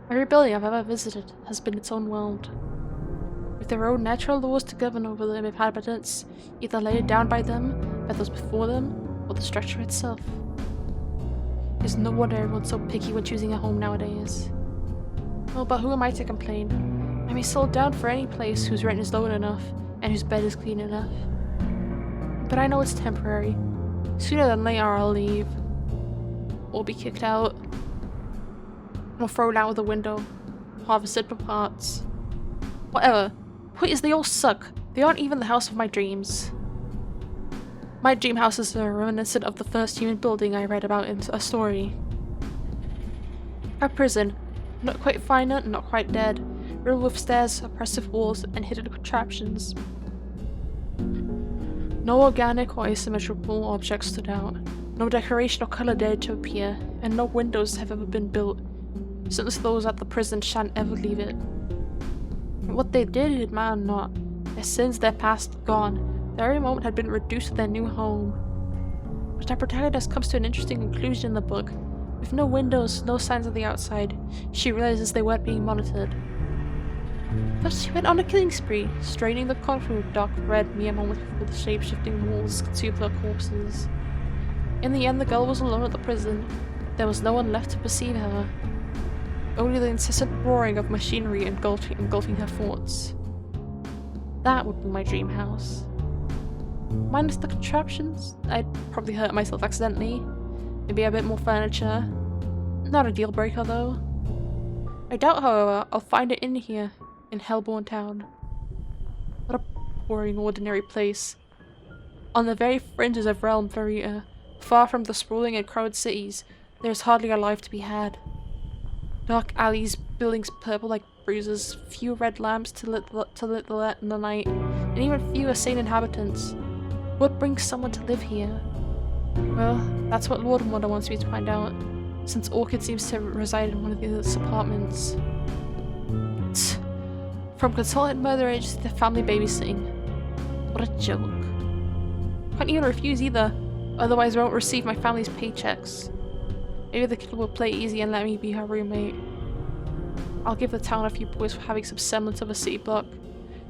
S1: Every building I've ever visited has been its own world, with their own natural laws to govern over them inhabitants, either laid down by them, by those before them, or the structure itself. It's no wonder everyone's so picky when choosing a home nowadays. Well, but who am I to complain? I may settle down for any place whose rent is low enough and whose bed is clean enough. But I know it's temporary. Sooner than later I'll leave. Or be kicked out. Or thrown out of the window. Harvested for parts. Whatever. Point is, they all suck. They aren't even the house of my dreams. My dream house is a reminiscent of the first human building I read about in a story. A prison. Not quite finite, not quite dead. Riddled with stairs, oppressive walls, and hidden contraptions. No organic or asymmetrical objects stood out. No decoration or colour dared to appear, and no windows have ever been built, since those at the prison shan't ever leave it. And what they did matter not. Their sins, their past, gone. Their every moment had been reduced to their new home. But our protagonist comes to an interesting conclusion in the book. With no windows, no signs of the outside, she realizes they weren't being monitored. Thus she went on a killing spree, straining the concrete with dark red mere moments before the shape-shifting walls consumed her corpses. In the end, the girl was alone at the prison. There was no one left to perceive her. Only the incessant roaring of machinery engulfing her thoughts. That would be my dream house. Minus the contraptions, I'd probably hurt myself accidentally. Maybe a bit more furniture. Not a deal breaker though. I doubt, however, I'll find it in here, in Hellbourne Town. What a boring, ordinary place. On the very fringes of Realm Verita, far from the sprawling and crowded cities, there is hardly a life to be had. Dark alleys, buildings purple like bruises, few red lamps to lit the night, and even fewer sane inhabitants. What brings someone to live here? Well, that's what Lord Mother wants me to find out, since Orchid seems to reside in one of these apartments. Tch. From consultant murder agents to family babysitting. What a joke. Can't even refuse either, otherwise I won't receive my family's paychecks. Maybe the kid will play easy and let me be her roommate. I'll give the town a few points for having some semblance of a city block.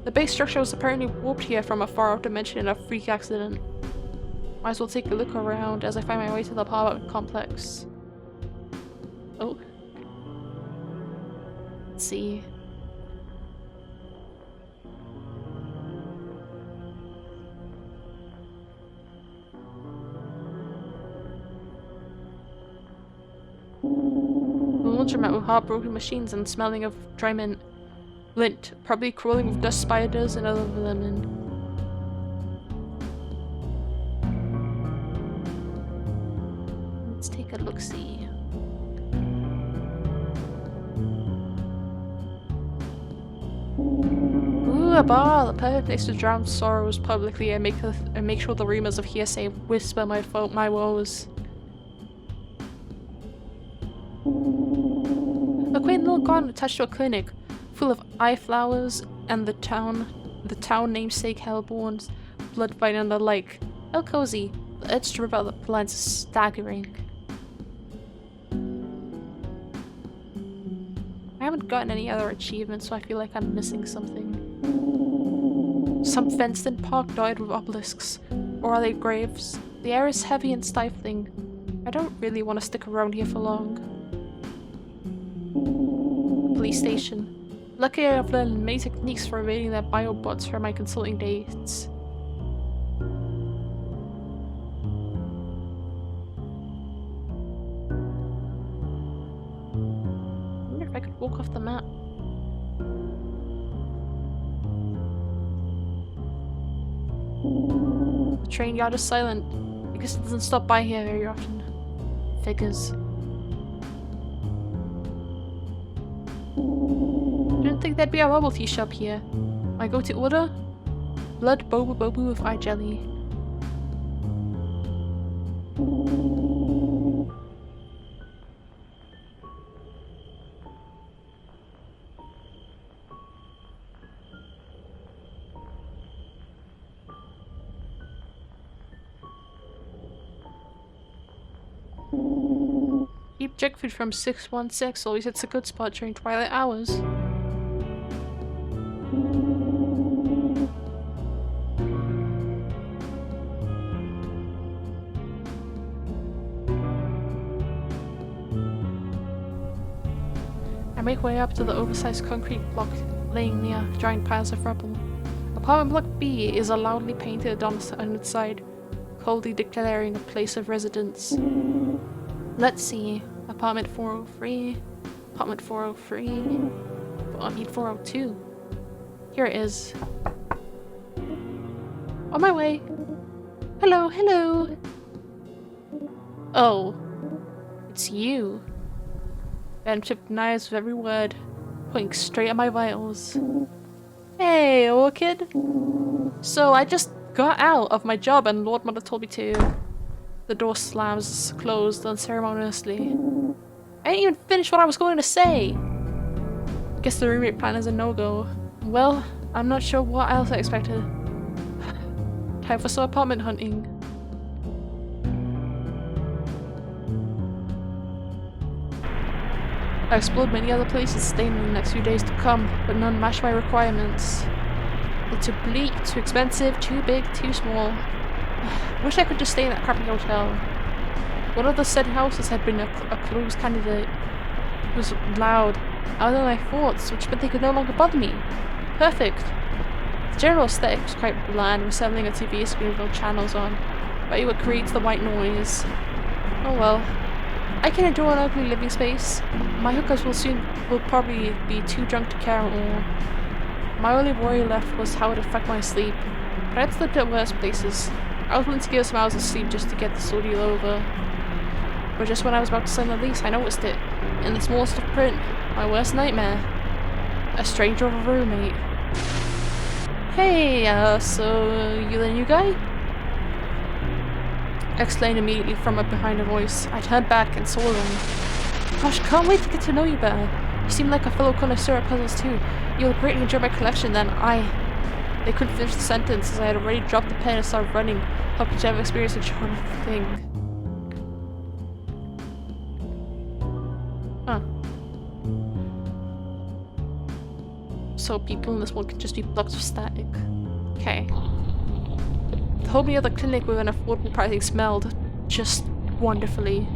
S1: The base structure was apparently warped here from a far-off dimension in a freak accident. Might as well take a look around as I find my way to the apartment complex. Oh. Let's see. A laundromat with heartbroken machines and smelling of dry mint. Lint, probably crawling with dust spiders and other vermin. Let's take a look-see. Ooh, a bar! The perfect place to drown sorrows publicly and make sure the rumors of hearsay whisper my woes. A quaint little garden attached to a clinic, full of eye flowers and the town namesake Hellbourne's blood vine and the like. How cozy. The urge to rip out the plants is staggering. I haven't gotten any other achievements, so I feel like I'm missing something. Some fenced-in park dotted with obelisks. Or are they graves? The air is heavy and stifling. I don't really want to stick around here for long. Police station. Luckily I've learned many techniques for evading their biobots from my consulting dates. I wonder if I could walk off the map. The train yard is silent. I guess it doesn't stop by here very often. Figures. Didn't think there'd be a bubble tea shop here. My go-to order? Blood boba boba with eye jelly. Keep junk food from 616, always hits a good spot during twilight hours. make my way up to the oversized concrete block laying near giant piles of rubble. Apartment block B is loudly painted on its side, coldly declaring a place of residence. Let's see. Apartment 403. Apartment 403. I mean 402. Here it is. On my way. Hello, hello. Oh. It's you. Ben chipped knives with every word, pointing straight at my vitals. Hey, Orchid. So I just got out of my job and Lord Mother told me to. The door slams closed unceremoniously. I didn't even finish what I was going to say. Guess the roommate plan is a no-go. Well, I'm not sure what else I expected. Time for some apartment hunting. I explored many other places staying in the next few days to come, but none matched my requirements. They're too bleak, too expensive, too big, too small. Wish I could just stay in that crappy hotel. One of the said houses had been a close candidate. It was loud, louder than my thoughts, which meant they could no longer bother me. Perfect. The general aesthetic was quite bland, resembling a TV screen with no channels on, but it creates the white noise. Oh well. I can endure an ugly living space. My hookers will probably be too drunk to care at all. My only worry left was how it would affect my sleep, but I'd slept at worse places. I was willing to give some hours of sleep just to get this ordeal over. But just when I was about to sign the lease, I noticed it. In the smallest of print, my worst nightmare. A stranger of a roommate. Hey, so you the new guy? I exclaimed immediately from behind a voice. I turned back and saw them. Gosh, can't wait to get to know you better. You seem like a fellow connoisseur of puzzles too. You'll greatly enjoy my collection then. They couldn't finish the sentence as I had already dropped the pen and started running, hoping to have experienced a charming thing. Huh. So people in this world can just be blocks of static. Okay. The whole near the clinic with an affordable pricing smelled just wonderfully.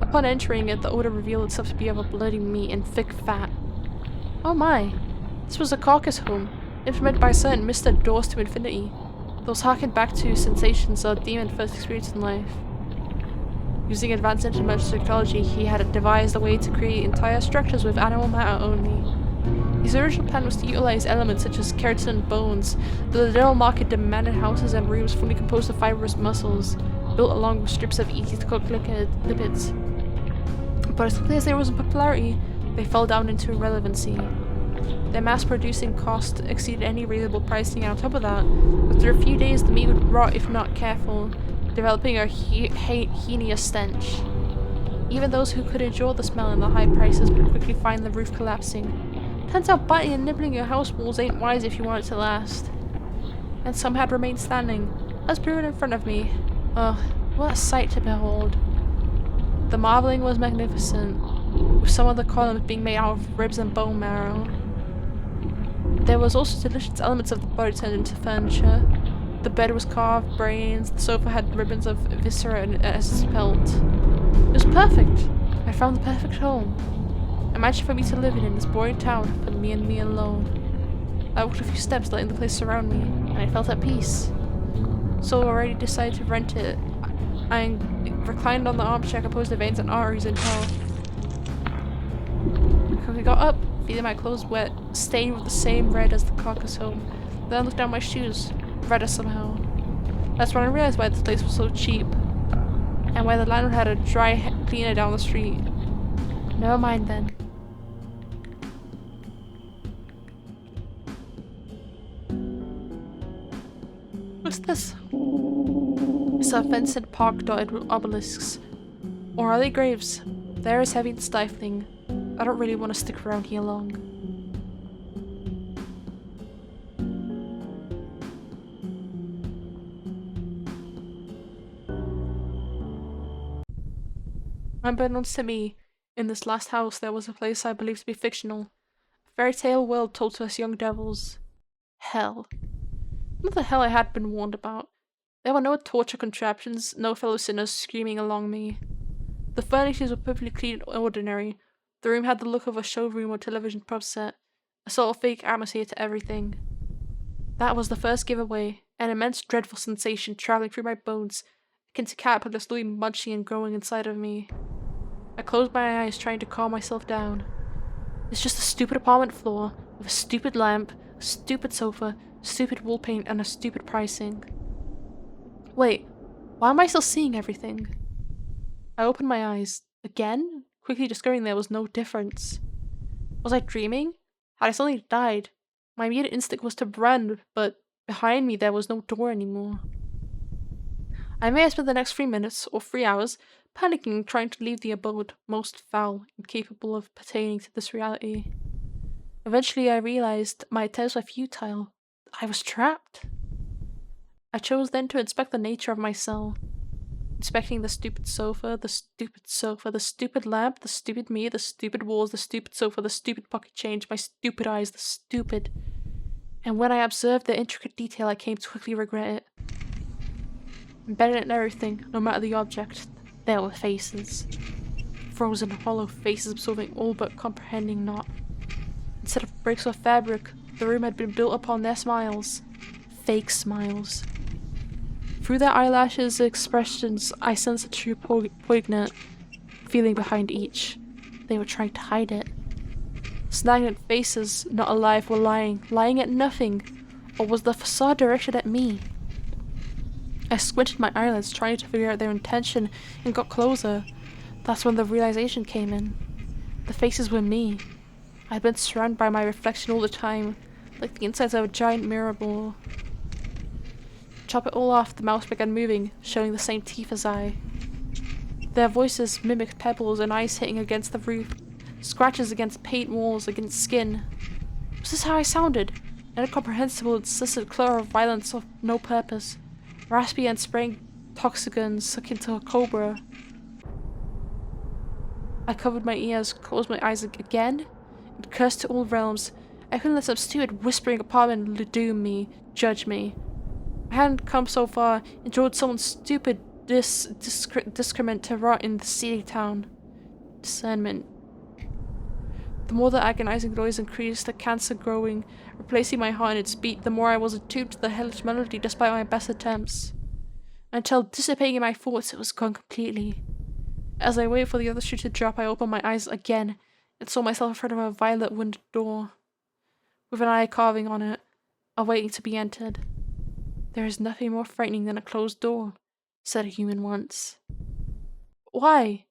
S1: Upon entering it, the odor revealed itself to be of a bloody meat and thick fat. Oh my! This was a carcass home, implemented by a certain Mr. Doors to Infinity. Those harkened back to sensations a demon first experienced in life. Using advanced interdimensional technology, he had devised a way to create entire structures with animal matter only. His original plan was to utilize elements such as keratin and bones, though the general market demanded houses and rooms fully composed of fibrous muscles, built along with strips of easy-to-cook lipids. But as quickly as they rose in popularity, they fell down into irrelevancy. Their mass-producing cost exceeded any reasonable pricing, and on top of that, after a few days the meat would rot if not careful, developing a heinous stench. Even those who could endure the smell and the high prices would quickly find the roof collapsing. Turns out biting and nibbling your house walls ain't wise if you want it to last. And some had remained standing, as proven in front of me. Oh, what a sight to behold. The marbling was magnificent, with some of the columns being made out of ribs and bone marrow. There was also delicious elements of the body turned into furniture. The bed was carved brains, the sofa had ribbons of viscera and as pelt. It was perfect. I found the perfect home. Imagine for me to live in this boring town, for me and me alone. I walked a few steps, letting the place surround me, and I felt at peace. So I already decided to rent it. I reclined on the armchair composed of veins and arteries and health. I got up, feeling my clothes wet, stained with the same red as the carcass home. Then I looked down my shoes, redder somehow. That's when I realized why this place was so cheap, and why the landlord had a dry cleaner down the street. Never mind then. What's this? It's a fenced park dotted with obelisks. Or are they graves? The air is heavy and stifling. I don't really want to stick around here long. Unbeknownst to me, in this last house there was a place I believed to be fictional. A fairy tale world told to us young devils. Hell. Not the hell I had been warned about. There were no torture contraptions, no fellow sinners screaming along me. The furnishings were perfectly clean and ordinary, The room had the look of a showroom or television prop set, a sort of fake atmosphere to everything. That was the first giveaway, an immense dreadful sensation traveling through my bones, akin to caterpillars slowly munching and growing inside of me. I closed my eyes, trying to calm myself down. It's just a stupid apartment floor, with a stupid lamp, a stupid sofa, stupid wall paint, and a stupid pricing. Wait, why am I still seeing everything? I opened my eyes, again, quickly discovering there was no difference. Was I dreaming? Had I suddenly died? My immediate instinct was to run, but behind me there was no door anymore. I may have spent the next 3 minutes, or 3 hours, panicking, trying to leave the abode most foul and capable of pertaining to this reality. Eventually I realized my attempts were futile. I was trapped. I chose then to inspect the nature of my cell. Inspecting the stupid sofa, the stupid lamp, the stupid me, the stupid walls, the stupid sofa, the stupid pocket change, my stupid eyes, the stupid. And when I observed the intricate detail, I came to quickly regret it. Embedded in everything, no matter the object, there were faces. Frozen, hollow faces absorbing all but comprehending not. Instead of bricks or fabric, the room had been built upon their smiles. Fake smiles. Through their eyelashes and expressions, I sensed a true poignant feeling behind each. They were trying to hide it. Stagnant faces, not alive, were lying at nothing, or was the facade directed at me? I squinted my eyelids, trying to figure out their intention, and got closer. That's when the realization came in. The faces were me. I'd been surrounded by my reflection all the time, like the insides of a giant mirror ball. Chop it all off, the mouse began moving, showing the same teeth as I. Their voices mimicked pebbles and ice hitting against the roof, scratches against paint walls, against skin. Was this how I sounded? An incomprehensible, insistent clatter of violence of no purpose, raspy and spraying toxicants akin to a cobra. I covered my ears, closed my eyes again, and cursed to all realms. I couldn't let some stupid whispering apartment doom me, judge me. I hadn't come so far, enjoyed someone's stupid discrement to rot in the city town. Discernment. The more the agonizing noise increased, the cancer growing, replacing my heart and its beat, the more I was attuned to the hellish melody despite my best attempts. Until, dissipating in my thoughts, it was gone completely. As I waited for the other shoe to drop, I opened my eyes again and saw myself in front of a violet wooden door, with an eye carving on it, awaiting to be entered. There is nothing more frightening than a closed door, said a human once. Why?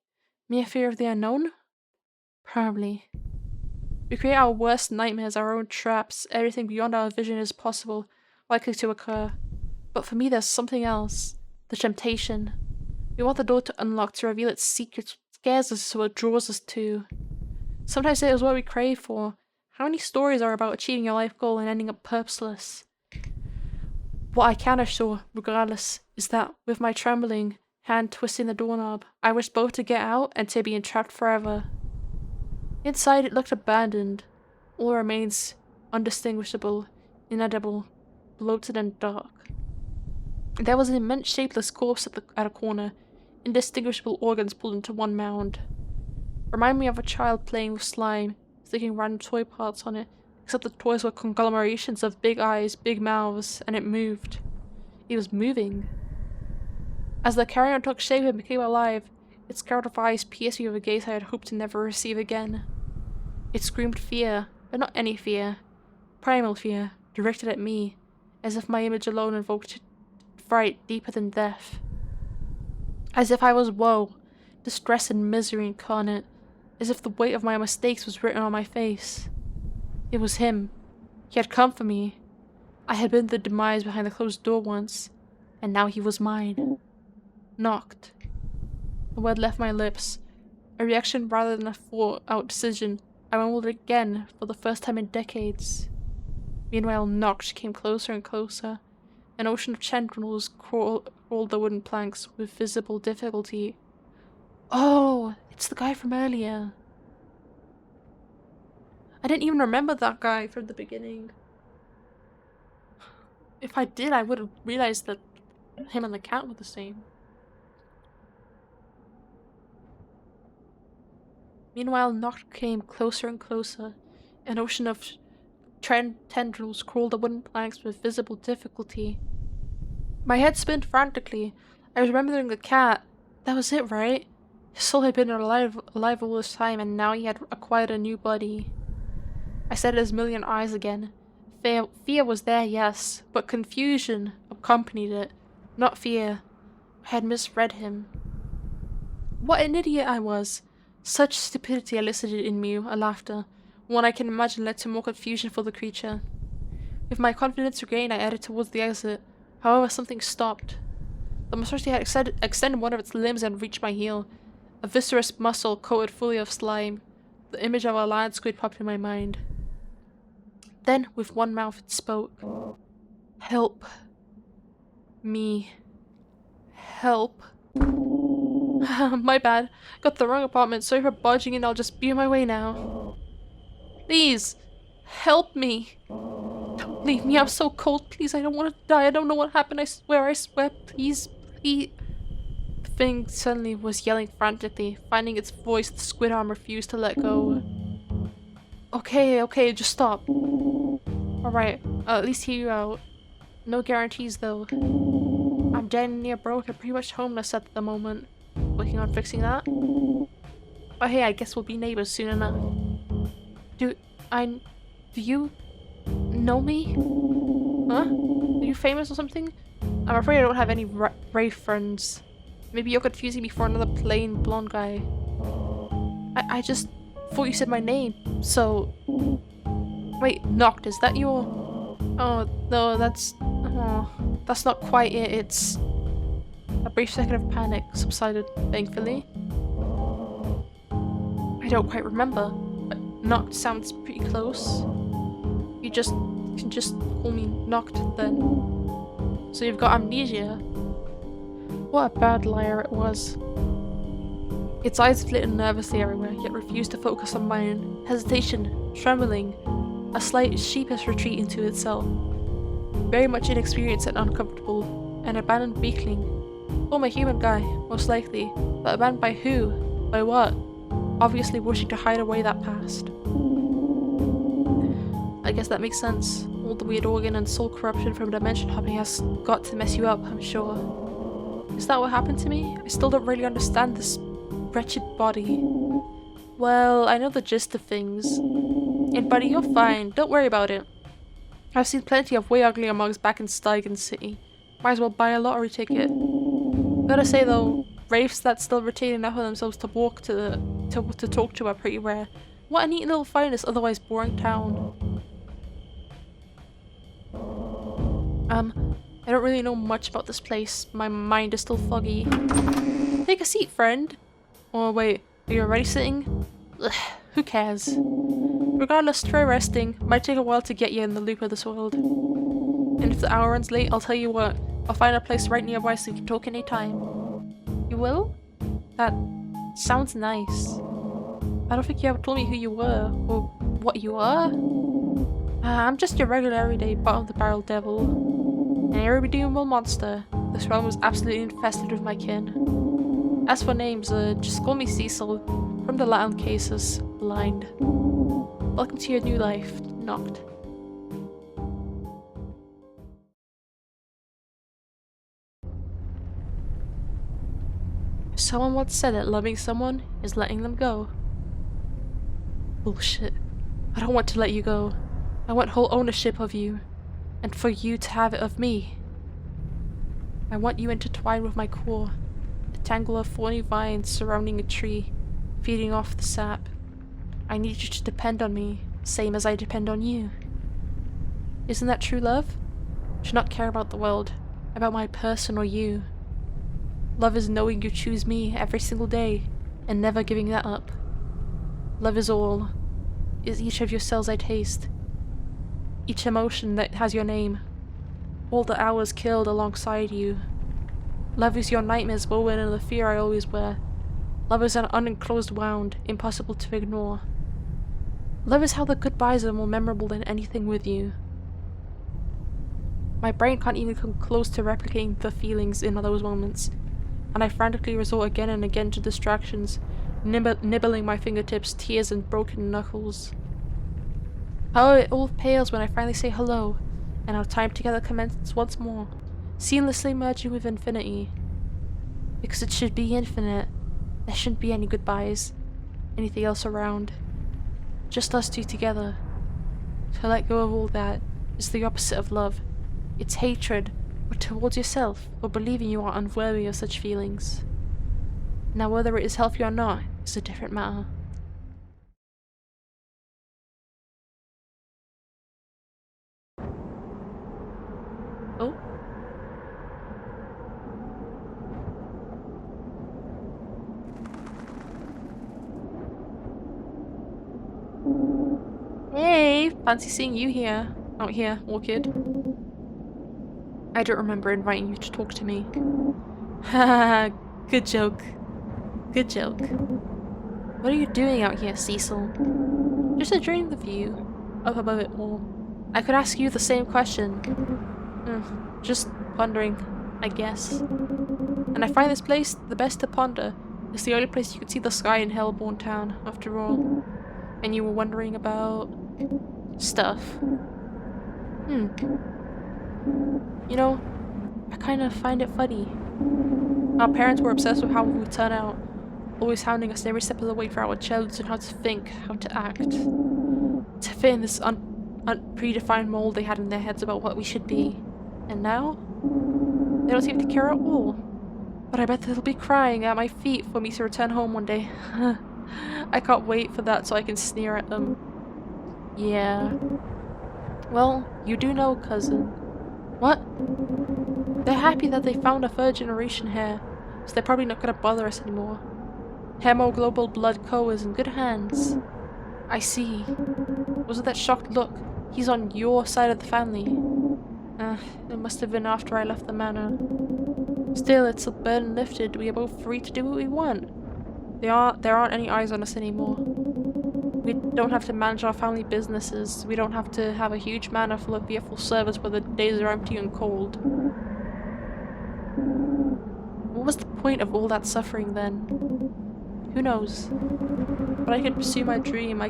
S1: Mere fear of the unknown? Probably. We create our worst nightmares, our own traps, everything beyond our vision is possible, likely to occur. But for me there's something else. The temptation. We want the door to unlock, to reveal its secrets, what scares us so it draws us to. Sometimes it is what we crave for. How many stories are about achieving your life goal and ending up purposeless? What I can assure, regardless, is that, with my trembling hand twisting the doorknob, I wished both to get out and to be entrapped forever. Inside it looked abandoned. All remains undistinguishable, inedible, bloated and dark. There was an immense shapeless corpse at a corner, indistinguishable organs pulled into one mound. Reminded me of a child playing with slime, sticking random toy parts on it, except the toys were conglomerations of big eyes, big mouths, and it moved. It was moving. As the carrion took shape and became alive, its scout of eyes pierced me with a gaze I had hoped to never receive again. It screamed fear, but not any fear. Primal fear, directed at me, as if my image alone invoked fright deeper than death. As if I was woe, distress and misery incarnate, as if the weight of my mistakes was written on my face. It was him. He had come for me. I had been the demise behind the closed door once, and now he was mine. Knocked. The word left my lips. A reaction rather than a thought-out decision. I mumbled it again, for the first time in decades. Meanwhile, knocked came closer and closer. An ocean of tendrils crawled the wooden planks with visible difficulty. Oh, it's the guy from earlier. I didn't even remember that guy from the beginning. If I did, I would have realized that him and the cat were the same. Meanwhile, Noct came closer and closer. An ocean of tendrils crawled the wooden planks with visible difficulty. My head spun frantically. I was remembering the cat. That was it, right? His soul had been alive all this time, and now he had acquired a new body. I said his million eyes again. Fear was there, yes, but confusion accompanied it, not fear. I had misread him. What an idiot I was! Such stupidity elicited in me a laughter, one I can imagine led to more confusion for the creature. With my confidence regained, I headed towards the exit. However, something stopped. The monstrosity had extended one of its limbs and reached my heel. A viscerous muscle coated fully of slime. The image of a lion squid popped in my mind. Then, with one mouth, it spoke. Help. Me. Help. My bad. Got the wrong apartment. Sorry for barging in. I'll just be on my way now. Please. Help me. Don't leave me. I'm so cold. Please, I don't want to die. I don't know what happened. I swear. Please. Please. The thing suddenly was yelling frantically. Finding its voice, the squid arm refused to let go. Okay, just stop. Alright, at least hear you out. No guarantees though. I'm damn near broke and pretty much homeless at the moment. Working on fixing that. Oh hey, I guess we'll be neighbors soon enough. Do you know me? Huh? Are you famous or something? I'm afraid I don't have any brave friends. Maybe you're confusing me for another plain blonde guy. I just thought you said my name, so... Wait, Noct, is that your... Oh, no, that's... Oh, that's not quite it, it's... A brief second of panic subsided, thankfully. I don't quite remember, but Noct sounds pretty close. You can just call me Noct then. So you've got amnesia. What a bad liar it was. Its eyes flitted nervously everywhere, yet refused to focus on mine. Hesitation, trembling, a slight sheepish retreat into itself. Very much inexperienced and uncomfortable. An abandoned weakling. Former human guy, most likely. But abandoned by who? By what? Obviously wishing to hide away that past. I guess that makes sense. All the weird organ and soul corruption from dimension hopping has got to mess you up, I'm sure. Is that what happened to me? I still don't really understand this wretched body. Well, I know the gist of things. And buddy, you're fine. Don't worry about it. I've seen plenty of way uglier mugs back in Stygian City. Might as well buy a lottery ticket. Gotta say though, wraiths that still retain enough of themselves to walk to talk to are pretty rare. What a neat little find in this otherwise boring town. I don't really know much about this place. My mind is still foggy. Take a seat, friend. Oh wait, are you already sitting? Ugh, who cares? Regardless, try resting. Might take a while to get you in the loop of this world. And if the hour runs late, I'll tell you what. I'll find a place right nearby so you can talk anytime. You will? That sounds nice. I don't think you ever told me who you were, or what you are. I'm just your regular everyday bottom-of-the-barrel devil. An irredeemable monster. This realm was absolutely infested with my kin. As for names, just call me Cecil, from the Latin casus, blind. Welcome to your new life, Noct. Someone once said that loving someone is letting them go. Bullshit. I don't want to let you go. I want whole ownership of you, and for you to have it of me. I want you intertwined with my core, a tangle of thorny vines surrounding a tree, feeding off the sap. I need you to depend on me, same as I depend on you. Isn't that true love? To not care about the world, about my person or you. Love is knowing you choose me every single day, and never giving that up. Love is all, is each of your cells I taste, each emotion that has your name, all the hours killed alongside you. Love is your nightmares woven in the fear I always wear. Love is an unenclosed wound, impossible to ignore. Love is how the goodbyes are more memorable than anything with you. My brain can't even come close to replicating the feelings in those moments, and I frantically resort again and again to distractions, nibbling my fingertips, tears and broken knuckles. How it all pales when I finally say hello, and our time together commences once more, seamlessly merging with infinity. Because it should be infinite. There shouldn't be any goodbyes, anything else around. Just us two together. To let go of all that is the opposite of love. It's hatred, or towards yourself, or believing you are unworthy of such feelings. Now whether it is healthy or not is a different matter. Oh? Hey! Fancy seeing you here. Out here, Orchid. I don't remember inviting you to talk to me. Haha, good joke. Good joke. What are you doing out here, Cecil? Just enjoying the view. Up above it all. I could ask you the same question. Just pondering, I guess. And I find this place the best to ponder. It's the only place you could see the sky in Hellbourne Town, after all. And you were wondering about... stuff. You know, I kind of find it funny. Our parents were obsessed with how we would turn out, always hounding us every step of the way for our children how to think, how to act, to fit in this predefined mold they had in their heads about what we should be. And now, they don't seem to care at all. But I bet they'll be crying at my feet for me to return home one day. I can't wait for that so I can sneer at them. Yeah. Well, you do know, cousin. What? They're happy that they found a third generation heir, so they're probably not gonna bother us anymore. Hemoglobal Blood Co. is in good hands. I see. Was it that shocked look? He's on your side of the family. It must have been after I left the manor. Still, it's a burden lifted. We are both free to do what we want. There aren't any eyes on us anymore. We don't have to manage our family businesses. We don't have to have a huge manor full of fearful servants where the days are empty and cold. What was the point of all that suffering then? Who knows? But I can pursue my dream.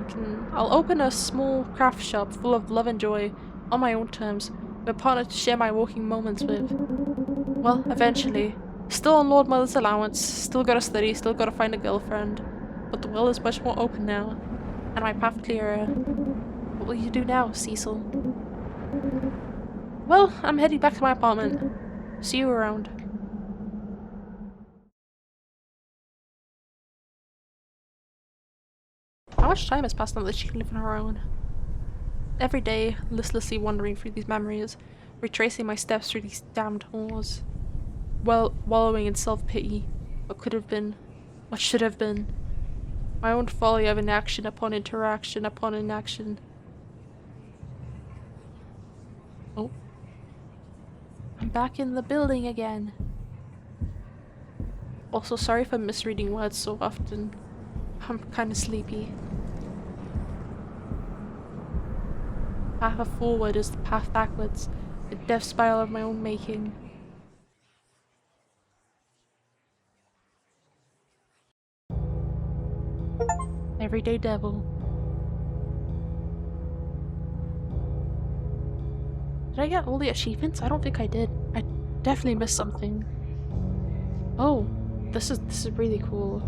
S1: I'll open a small craft shop full of love and joy on my own terms, with a partner to share my walking moments with. Well, eventually. Still on Lord Mother's allowance, still gotta study, still gotta find a girlfriend. But the world is much more open now, and my path clearer. What will you do now, Cecil? Well, I'm heading back to my apartment. See you around. How much time has passed now that she can live on her own? Every day, listlessly wandering through these memories, retracing my steps through these damned halls. Well, wallowing in self-pity. What could have been? What should have been? My own folly of inaction upon interaction upon inaction. Oh. I'm back in the building again. Also, sorry for misreading words so often. I'm kinda sleepy. The path forward is the path backwards, a death spiral of my own making. Everyday devil. Did I get all the achievements? I don't think I did. I definitely missed something. Oh, this is really cool.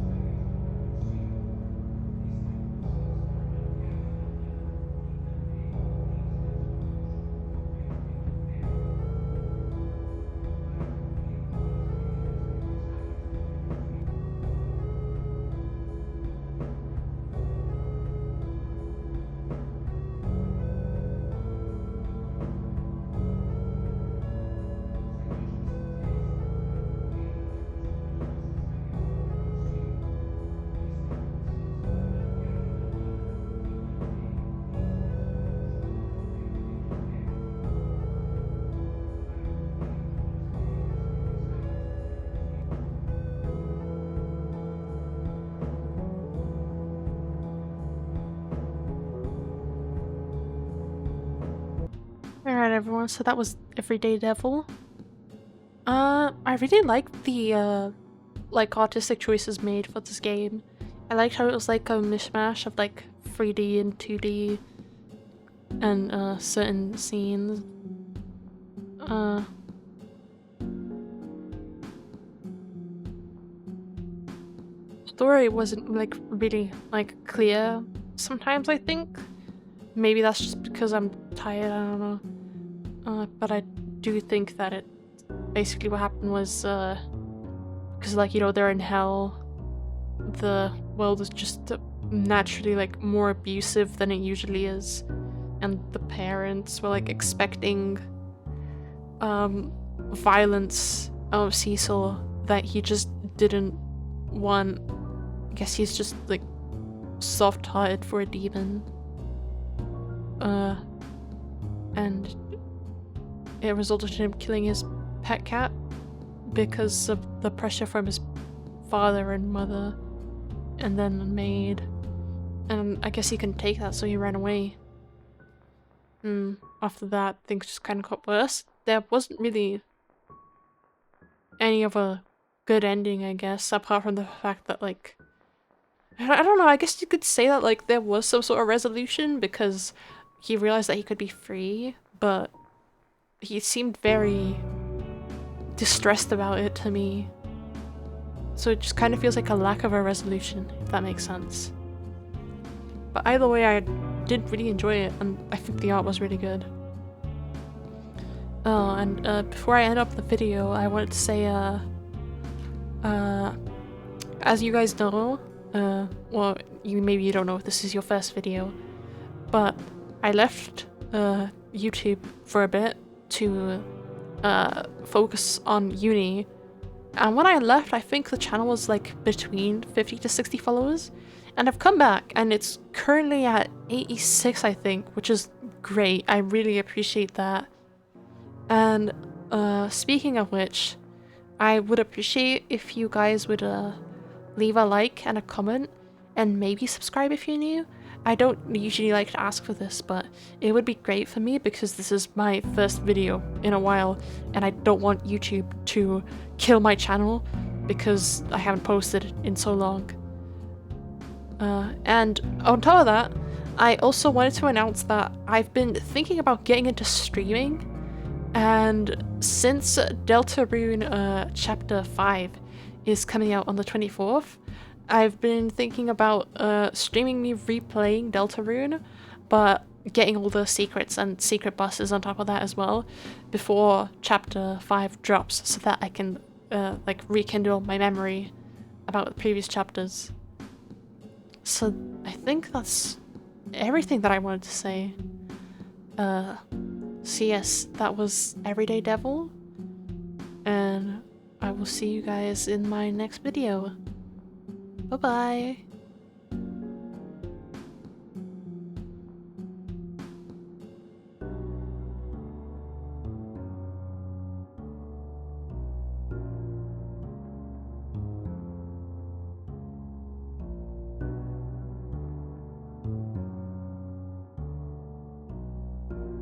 S1: Alright everyone, so that was Everyday Devil. I really like the like artistic choices made for this game. I liked how it was like a mishmash of like 3D and 2D and certain scenes. Story wasn't like really like clear sometimes, I think. Maybe that's just because I'm tired, I don't know. But I do think that it basically what happened was because like, you know, they're in hell, the world is just naturally like more abusive than it usually is, and the parents were like expecting violence of Cecil that he just didn't want. I guess he's just like soft-hearted for a demon. And it resulted in him killing his pet cat because of the pressure from his father and mother, and then the maid. And I guess he couldn't take that, so he ran away. After that, things just kind of got worse. There wasn't really any of a good ending, I guess, apart from the fact that, like, I don't know, I guess you could say that, like, there was some sort of resolution because he realized that he could be free, but he seemed very distressed about it to me. So it just kind of feels like a lack of a resolution, if that makes sense. But either way, I did really enjoy it, and I think the art was really good. Oh, and before I end up the video, I wanted to say, as you guys know, well, maybe you don't know if this is your first video, but I left YouTube for a bit to focus on uni, and when I left, I think the channel was like between 50 to 60 followers, and I've come back and it's currently at 86, I think, which is great. I really appreciate that. And speaking of which, I would appreciate if you guys would leave a like and a comment, and maybe subscribe if you're new. I don't usually like to ask for this, but it would be great for me because this is my first video in a while, and I don't want YouTube to kill my channel because I haven't posted in so long. And on top of that, I also wanted to announce that I've been thinking about getting into streaming, and since Deltarune Chapter 5 is coming out on the 24th, I've been thinking about streaming me replaying Deltarune, but getting all the secrets and secret bosses on top of that as well before Chapter 5 drops, so that I can like rekindle my memory about the previous chapters. So I think that's everything that I wanted to say. So yes, that was Everyday Devil, and I will see you guys in my next video. Bye-bye!